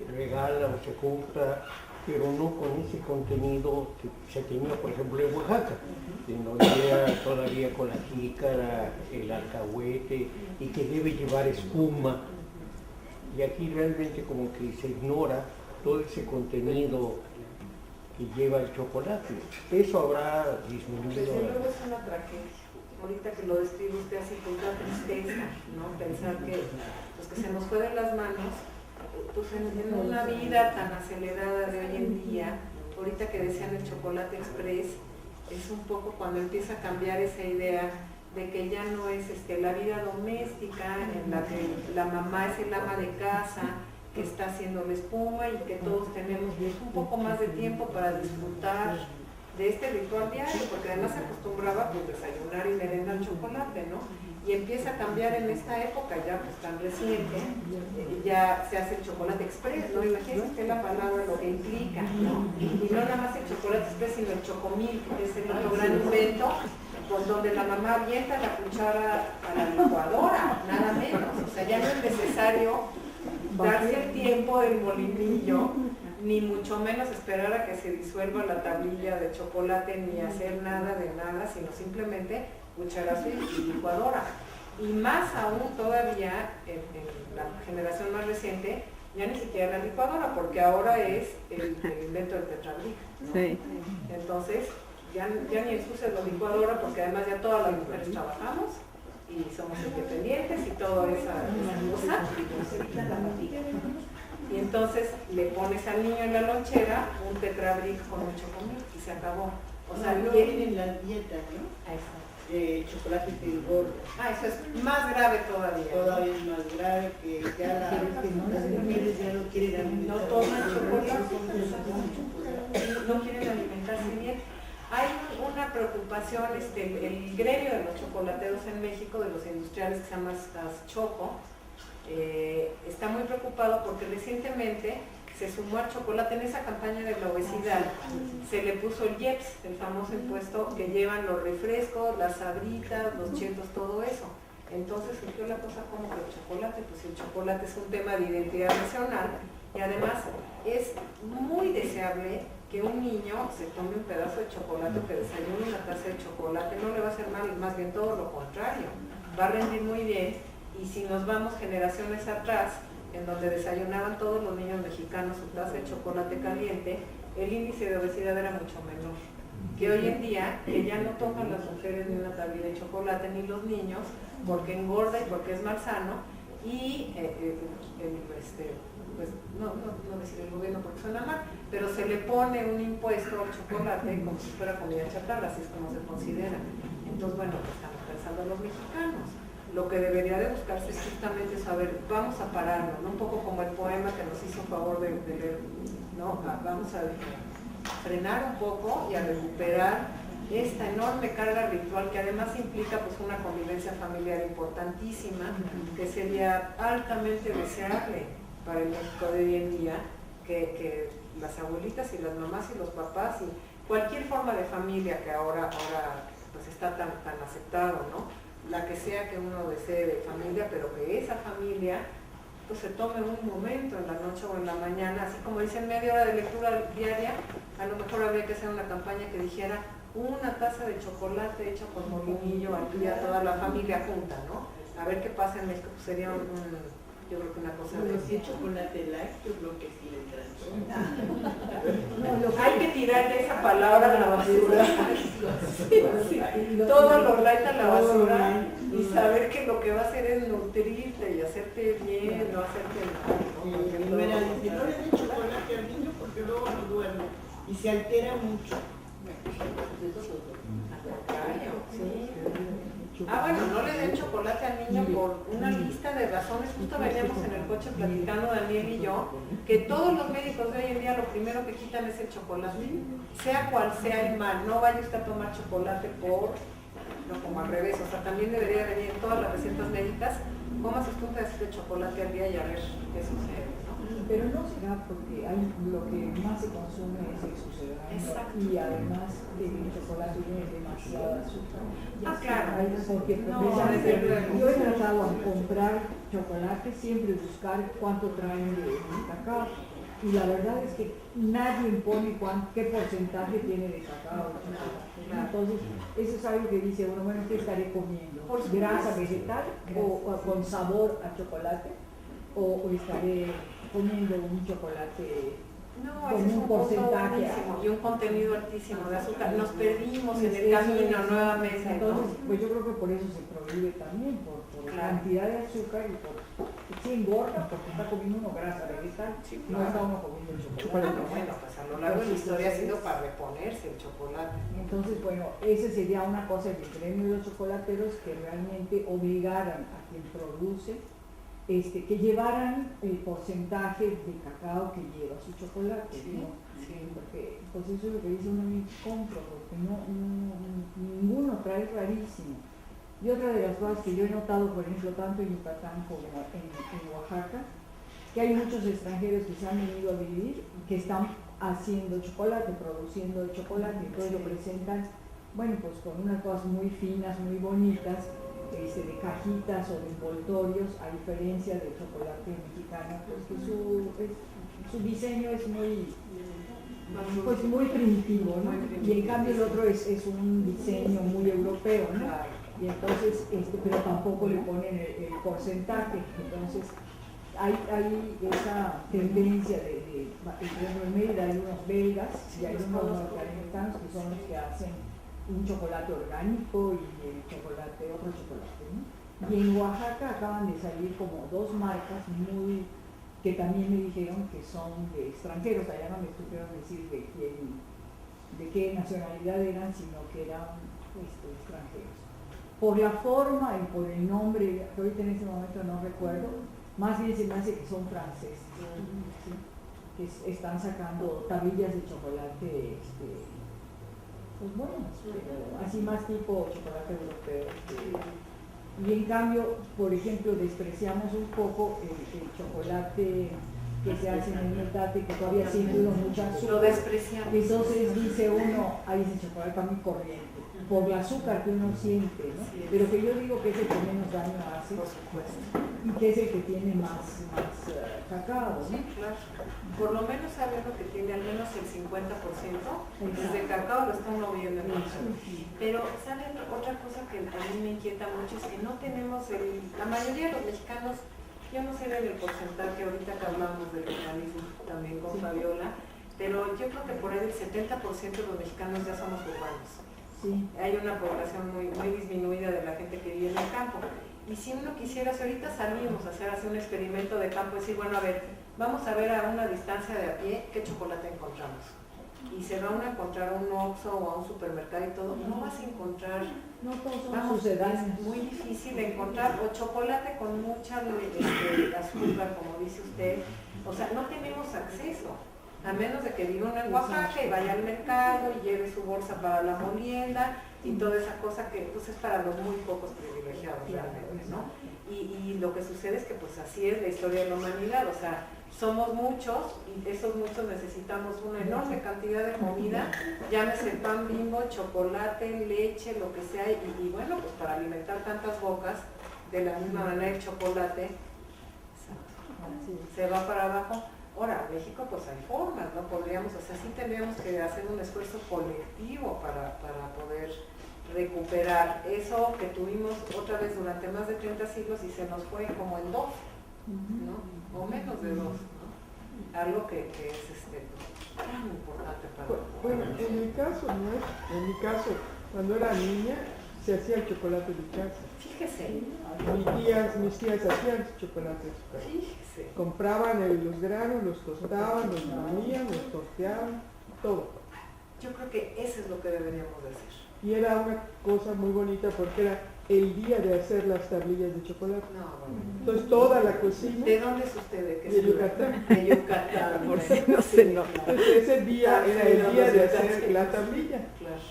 regala o se compra, pero no con ese contenido que se tenía, por ejemplo, en Oaxaca, en donde era todavía con la jícara, el alcahuete, y que debe llevar espuma. Y aquí realmente como que se ignora todo ese contenido que lleva el chocolate. Eso habrá disminuido. Desde luego es una tragedia. Ahorita que lo describe usted así con una tristeza, ¿no? Pensar que, pues, que se nos fue de las manos, pues en una vida tan acelerada de hoy en día, ahorita que decían el chocolate express, es un poco cuando empieza a cambiar esa idea de que ya no es la vida doméstica en la que la mamá es el ama de casa, que está haciendo la espuma y que todos tenemos un poco más de tiempo para disfrutar de este ritual diario, porque además se acostumbraba pues desayunar y merendar chocolate, ¿no? Y empieza a cambiar en esta época ya pues tan reciente, ya se hace el chocolate express, ¿no? Imagínense usted la palabra lo que implica, ¿no? Y no nada más el chocolate express, sino el chocomil, que es el otro gran invento, por donde la mamá avienta la cuchara a la licuadora, nada menos. O sea, ya no es necesario darse el tiempo del molinillo, ni mucho menos esperar a que se disuelva la tablilla de chocolate, ni hacer nada de nada, sino simplemente cucharazo y licuadora. Y más aún todavía en la generación más reciente, ya ni siquiera la licuadora, porque ahora es el invento del tetrabric, ¿no? Sí. Entonces, ya ni el uso de la licuadora, porque además ya todas las mujeres trabajamos y somos independientes y toda esa cosa. Y entonces le pones al niño en la lonchera un tetrabric con un chocomil y se acabó. O sea, no vienen las dietas, ¿no? Chocolate que engorda. Eso es más grave todavía. Todavía es más grave, que ya las mujeres ya no quieren alimentarse. No toman chocolate, no quieren alimentarse bien. Hay una preocupación, el gremio de los chocolateros en México, de los industriales que se llama Choco, está muy preocupado porque recientemente se sumó al chocolate en esa campaña de la obesidad, se le puso el IEPS, el famoso impuesto que llevan los refrescos, las sabritas, los chetos, todo eso. Entonces surgió la cosa como que el chocolate, pues el chocolate es un tema de identidad nacional y además es muy deseable que un niño se tome un pedazo de chocolate, que desayune una taza de chocolate, no le va a hacer mal, más bien todo lo contrario, va a rendir muy bien. Y si nos vamos generaciones atrás, en donde desayunaban todos los niños mexicanos su taza de chocolate caliente, el índice de obesidad era mucho menor. Que hoy en día, que ya no toman las mujeres ni una tablilla de chocolate, ni los niños, porque engorda y porque es malsano, y pues no decir el gobierno porque suena mal, pero se le pone un impuesto al chocolate como si fuera comida chatarra, así es como se considera. Entonces, bueno, pues estamos pensando los mexicanos. Lo que debería de buscarse es justamente saber, vamos a pararlo, ¿no? Un poco como el poema que nos hizo favor de leer, ¿no? Vamos a frenar un poco y a recuperar esta enorme carga ritual que además implica pues una convivencia familiar importantísima, que sería altamente deseable para el México de hoy en día, que las abuelitas y las mamás y los papás y cualquier forma de familia que ahora pues está tan aceptado, ¿no? La que sea que uno desee de familia, pero que esa familia pues se tome un momento en la noche o en la mañana, así como dicen media hora de lectura diaria, a lo mejor habría que hacer una campaña que dijera una taza de chocolate hecha por molinillo al día, toda la familia junta, ¿no? A ver qué pasa en México, pues sería yo creo que una cosa Pero de si es chocolate light, yo creo que sí le entra. Hay que tirar esa palabra a la basura. Todo lo light a la basura y saber que lo que va a hacer es nutrirte y hacerte bien, no hacerte mal. No le den chocolate al niño porque luego no duerme y se altera mucho. Bueno, no le den chocolate al niño por una lista de razones. Justo veníamos en el coche platicando Daniel y yo, que todos los médicos de hoy en día lo primero que quitan es el chocolate, sea cual sea el mal. No vaya usted a tomar chocolate no como al revés, o sea, también debería venir en todas las recetas médicas, comas usted un pedacito de chocolate al día y a ver qué sucede, ¿no? Pero no será porque lo que más se consume es el sucedáneo y además el chocolate tiene demasiada azúcar. Claro. Porque yo he tratado de comprar chocolate, siempre buscar cuánto traen de cacao. Y la verdad es que nadie impone qué porcentaje tiene de cacao. Entonces, eso es algo que dice uno, bueno, ¿qué estaré comiendo? ¿Grasa vegetal o con sabor a chocolate? ¿O estaré comiendo un chocolate con un porcentaje y un contenido altísimo de azúcar? Nos perdimos en el camino nuevamente. Entonces, pues yo creo que por eso se prohíbe también, por la cantidad de azúcar y por se engorda porque está comiendo uno grasa vegetal, no está uno comiendo el chocolate. Bueno, pues a lo largo de la historia ha sido para reponerse el chocolate. Entonces, bueno, ese sería una cosa del gremio de los chocolateros, que realmente obligaran a quien produce que llevaran el porcentaje de cacao que lleva su chocolate, ¿no? Porque pues eso es lo que dice uno, ni compro, porque ninguno trae, rarísimo. Y otra de las cosas que yo he notado, por ejemplo, tanto en Yucatán como en Oaxaca, que hay muchos extranjeros que se han venido a vivir, que están haciendo chocolate, produciendo el chocolate, entonces lo presentan, bueno, pues con unas cosas muy finas, muy bonitas, de cajitas o de envoltorios, a diferencia del chocolate mexicano, pues que su diseño es muy primitivo, ¿no? Y en cambio el otro es un diseño muy europeo, ¿no? Y entonces, pero tampoco le ponen el porcentaje, entonces hay esa tendencia en Mérida hay unos belgas y hay unos norteamericanos que son los que hacen un chocolate orgánico y el otro chocolate, ¿no? Y en Oaxaca acaban de salir como dos marcas que también me dijeron que son de extranjeros, allá no me supieron decir de qué nacionalidad eran, sino que eran extranjeros. Por la forma y por el nombre, que ahorita en este momento no recuerdo, más bien se me hace que son franceses, ¿sí? Que están sacando tablillas de chocolate pues buenas, así más tipo chocolate europeo. Y en cambio, por ejemplo, despreciamos un poco el chocolate que se hace en el metate, que todavía sigue mucho azúcar. Lo despreciamos. Entonces dice uno, ahí dice chocolate para mí corriente, por el azúcar que uno siente, ¿no? Sí, pero que yo digo que es el que menos daño hace, por supuesto. y que es el que tiene más cacao, ¿no? Sí, claro. Por lo menos sabe uno que tiene al menos el 50% de cacao, lo está uno viendo en el mundo. Pero, ¿saben otra cosa que a mí me inquieta mucho? Es que no tenemos la mayoría de los mexicanos, yo no sé del porcentaje, ahorita que hablamos del urbanismo también con Fabiola, pero yo creo que por ahí el 70% de los mexicanos ya somos urbanos. Sí. Hay una población muy, muy disminuida de la gente que vive en el campo. Y si uno quisiera, si ahorita salimos a hacer un experimento de campo, decir, bueno, a ver, vamos a ver a una distancia de a pie qué chocolate encontramos. Y se van a encontrar a un Oxxo o a un supermercado y todo, no vas a encontrar, No todos son vamos, sucedáneos. es muy difícil encontrar, o chocolate con mucha azúcar, como dice usted, o sea, no tenemos acceso, a menos de que viva uno en Oaxaca y vaya al mercado y lleve su bolsa para la molienda y toda esa cosa que pues es para los muy pocos privilegiados realmente, ¿no? Y lo que sucede es que pues así es la historia de la humanidad, o sea, somos muchos y esos muchos necesitamos una enorme cantidad de comida, llámese pan Bimbo, chocolate, leche, lo que sea, y bueno, pues para alimentar tantas bocas, de la misma manera el chocolate se va para abajo. Ahora, en México pues hay formas, ¿no? Podríamos, o sea, sí tendríamos que hacer un esfuerzo colectivo para poder recuperar eso que tuvimos otra vez durante más de 30 siglos y se nos fue como en 2, ¿no? O menos de 2, ¿no? Algo que es tan importante para Bueno, en mi caso, ¿no? En mi caso, cuando era niña, se hacía el chocolate de casa. Fíjese. Mis tías hacían chocolate de su casa. Fíjese. Compraban los granos, los tostaban, los molían, los torteaban, todo. Yo creo que eso es lo que deberíamos de hacer. Y era una cosa muy bonita porque era el día de hacer las tablillas de chocolate. No, bueno. Entonces toda la cocina... ¿De dónde es usted? ¿De qué De ciudad? Yucatán. De Yucatán, por si no se nota. Entonces ese día era el día de hacer la tablilla. Claro.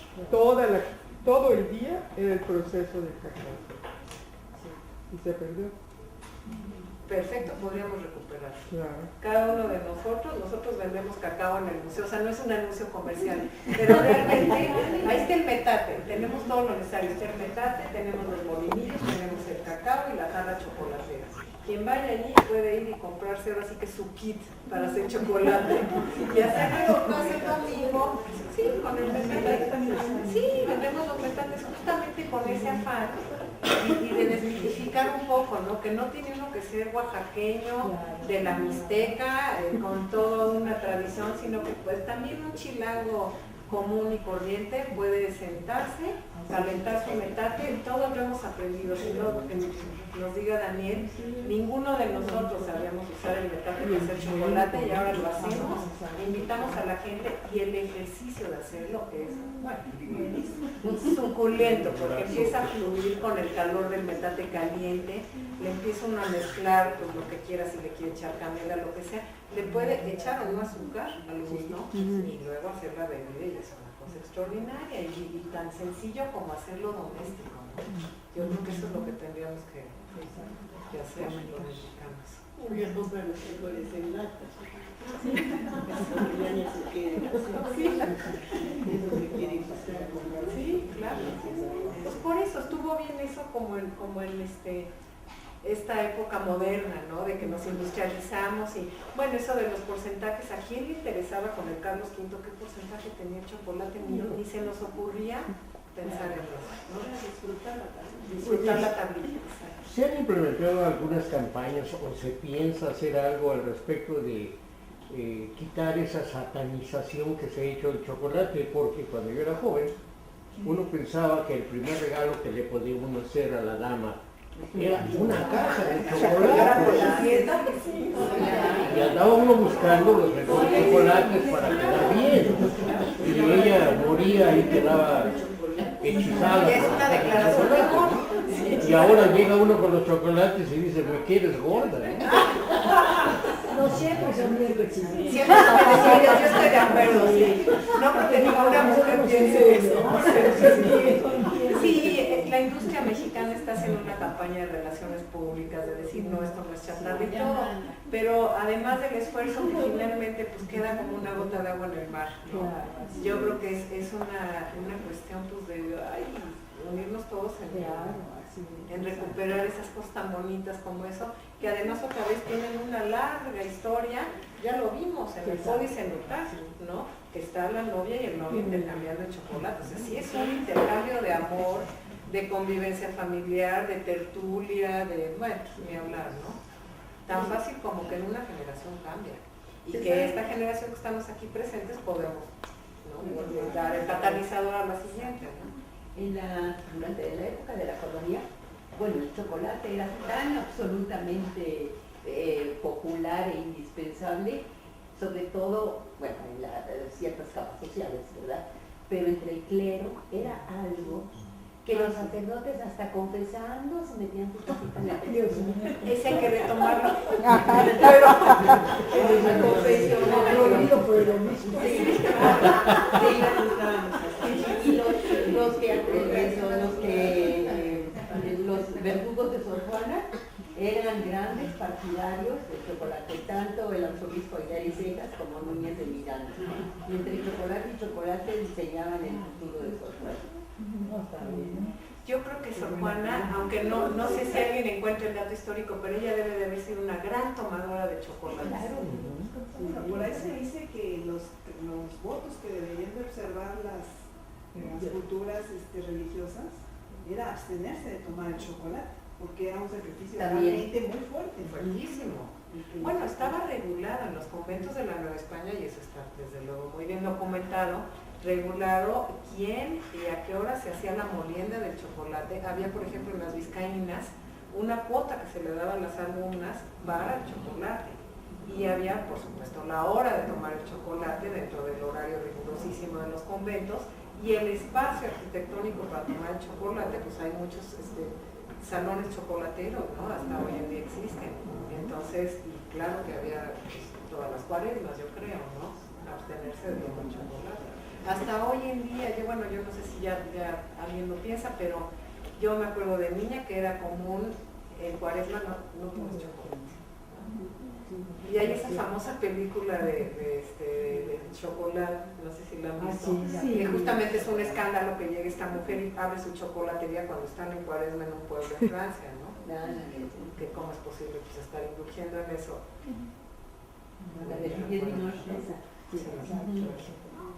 Todo el día era el proceso de cacao. Y se perdió. Perfecto, podríamos recuperar. Claro. Cada uno de nosotros vendemos cacao en el museo, o sea, no es un anuncio comercial, pero realmente ahí está el metate, tenemos todo lo necesario, está el metate, tenemos los molinillos, tenemos el cacao y la jarra chocolatera. Quien vaya allí puede ir y comprarse ahora sí que su kit para hacer chocolate y hacerlo lo hace el domingo, sí, con el metate. Sí, vendemos los metates justamente con ese afán y de desmitificar un poco, ¿no? Que no tiene uno que ser oaxaqueño, de la Mixteca, con toda una tradición, sino que pues también un chilango común y corriente puede sentarse, calentar su metate, todo lo hemos aprendido, si no, que nos diga Daniel, ninguno de nosotros sabíamos usar el metate para hacer chocolate y ahora lo hacemos, invitamos a la gente y el ejercicio de hacerlo es, bueno, suculento, porque empieza a fluir con el calor del metate caliente, le empieza uno a mezclar pues, lo que quiera, si le quiere echar canela, lo que sea, le puede echar un azúcar al gusto y luego hacer la bebida y es una cosa extraordinaria y tan sencillo como hacerlo doméstico, ¿no? Yo creo que eso es lo que tendríamos que hacer los mexicanos. Voy a comprar los frijoles en lata. Ya ni se quieren hacer. Eso se quiere usar. Sí, claro. Pues por eso estuvo bien eso como en esta época moderna, ¿no? De que nos industrializamos y, bueno, eso de los porcentajes, ¿a quién le interesaba con el Carlos V qué porcentaje tenía el chocolate? Ni se nos ocurría pensar en eso, ¿no? Disfrutar la tablilla. ¿Se han implementado algunas campañas o se piensa hacer algo al respecto de quitar esa satanización que se ha hecho del chocolate? Porque cuando yo era joven, uno pensaba que el primer regalo que le podía uno hacer a la dama era una caja de chocolate. Y andaba uno buscando los mejores chocolates para quedar bien. Y ella moría y quedaba hechizada. Y ahora llega uno con los chocolates y dice, me quieres gorda, ¿eh? No siempre son bien recibidos. Siempre son merecidos, yo estoy de acuerdo, sí. No porque ninguna mujer piense eso. Sí, la industria mexicana está haciendo una campaña de relaciones públicas, de decir, no, esto no es chatarra y todo, pero además del esfuerzo que finalmente pues queda como una gota de agua en el mar, ¿no? Yo creo que es una cuestión pues de unirnos todos en recuperar esas cosas tan bonitas como eso, que además otra vez tienen una larga historia, ya lo vimos en el Códice Nupcial, ¿no? Que está la novia y el novio intercambiando chocolate, o sea, sí es un intercambio de amor, de convivencia familiar, de tertulia, de, bueno, ni hablar, ¿no? Tan fácil como que en una generación cambia, y que esta generación que estamos aquí presentes podemos, ¿no? Dar el catalizador a la siguiente, ¿no? durante la época de la colonia, bueno, el chocolate era tan absolutamente popular e indispensable, sobre todo, bueno, en ciertas capas sociales, ¿verdad? Pero entre el clero era algo que los sacerdotes hasta confesando se metían sus cositas en la confesión. Ese hay que retomarlo. La confesión, y los verdugos de Sor Juana eran grandes partidarios del chocolate, tanto el arzobispo Aguilar y Cejas como Núñez de Miranda. Y entre chocolate y chocolate diseñaban el futuro de Sor Juana. Yo creo que Sor Juana, aunque no sé si alguien encuentra el dato histórico, pero ella debe de haber sido una gran tomadora de chocolate. Bueno, por ahí se dice que los votos que deberían de observar las culturas religiosas era abstenerse de tomar el chocolate, porque era un sacrificio realmente muy fuerte. Fuertísimo. Bueno, estaba regulado en los conventos de la Nueva España, y eso está desde luego muy bien documentado, regulado quién y a qué hora se hacía la molienda del chocolate. Había, por ejemplo, en las vizcaínas una cuota que se le daba a las alumnas para el chocolate, y había, por supuesto, la hora de tomar el chocolate dentro del horario rigurosísimo de los conventos, y el espacio arquitectónico para tomar el chocolate, pues hay muchos salones chocolateros, ¿no? Hasta hoy en día existen. Entonces, y claro que había pues, todas las cuaresmas, yo creo, ¿no? Abstenerse de tomar chocolate. Hasta hoy en día, yo no sé si ya alguien lo piensa, pero yo me acuerdo de niña que era común en cuaresma no tomar chocolate. Y hay esa famosa película de chocolate, no sé si la han visto, que justamente es un escándalo que llegue esta mujer y abre su chocolatería cuando están en cuaresma en un pueblo de Francia, ¿no? Que cómo es posible pues, estar indulgiendo en eso.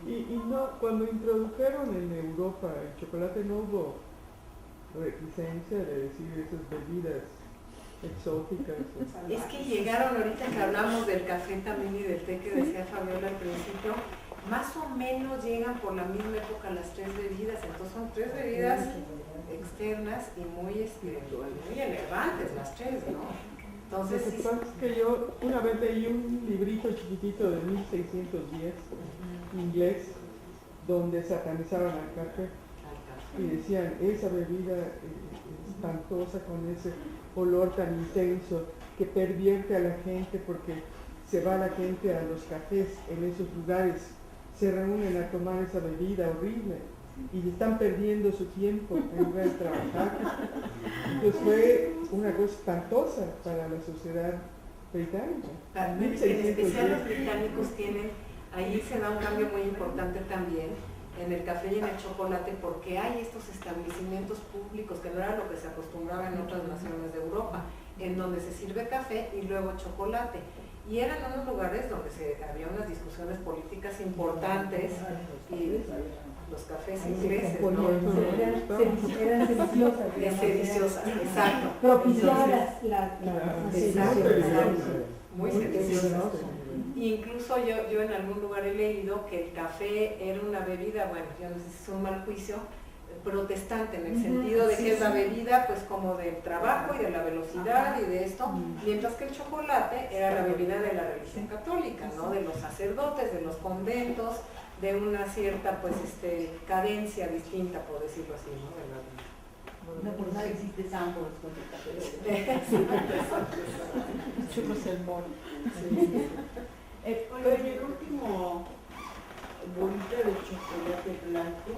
Y no, cuando introdujeron en Europa el chocolate no hubo reticencia de decir esas bebidas exóticas. Es que llegaron, ahorita que hablamos del café también y del té que decía Fabiola al principio, más o menos llegan por la misma época las tres bebidas, entonces son tres bebidas externas y muy elegantes las tres, ¿no? Entonces, lo que pasa es que yo una vez leí un librito chiquitito de 1610, inglés, donde satanizaban al café y decían, esa bebida espantosa con ese olor tan intenso que pervierte a la gente porque se va la gente a los cafés en esos lugares, se reúnen a tomar esa bebida horrible y están perdiendo su tiempo en lugar de trabajar. Entonces fue una cosa espantosa para la sociedad británica. En especial los británicos tienen, ahí se da un cambio muy importante también en el café y en el chocolate, porque hay estos establecimientos públicos que no era lo que se acostumbraba en otras naciones de Europa, en donde se sirve café y luego chocolate. Y eran unos lugares donde había unas discusiones políticas importantes y los cafés ingleses, ¿no? Eran sediciosas. Exacto. Propiciadas muy sediciosas. Incluso yo en algún lugar he leído que el café era una bebida, bueno, yo no sé si es un mal juicio, protestante, en el sentido de que es la bebida pues como del trabajo y de la velocidad y de esto, mientras que el chocolate era la bebida de la religión católica, ¿no? De los sacerdotes, de los conventos, de una cierta pues cadencia distinta, por decirlo así, ¿no? De la vida. No por nada existe Sambors con el café. Oye, el último bolita de chocolate blanco.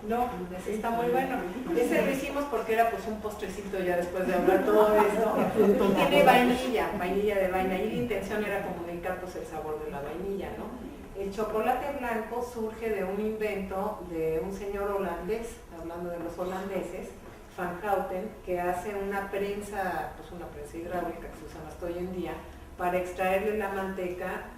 No, está muy bueno. Ese lo hicimos porque era pues un postrecito ya después de hablar todo esto. Y tiene vainilla de vaina, y la intención era comunicar pues el sabor de la vainilla, ¿no? El chocolate blanco surge de un invento de un señor holandés, hablando de los holandeses, Van Houten, que hace una prensa, pues una prensa hidráulica que se usa hasta hoy en día, para extraerle la manteca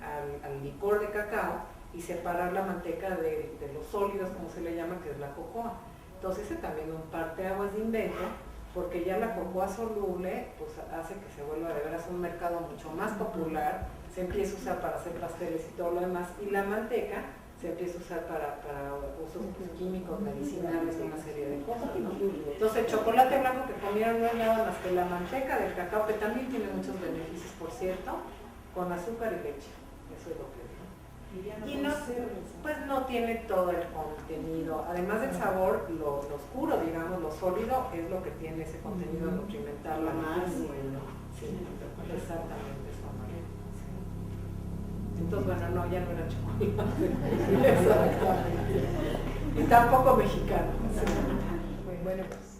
al licor de cacao y separar la manteca de los sólidos, como se le llama, que es la cocoa. Entonces ese también un parteaguas de invento, porque ya la cocoa soluble pues hace que se vuelva de veras un mercado mucho más popular, se empieza a usar para hacer pasteles y todo lo demás, y la manteca se empieza a usar para usos químicos, medicinales, una serie de cosas. Entonces el chocolate blanco que comieron no es nada más que la manteca del cacao, que también tiene muchos beneficios, por cierto, con azúcar y leche. Eso es lo que y no, pues no tiene todo el contenido, además del sabor, lo oscuro, digamos, lo sólido, es lo que tiene ese contenido nutrimental más bueno. Sí, exactamente eso. Sí. Entonces, bueno, no, ya no era chocolate. Y tampoco mexicano. Sí. Bueno, pues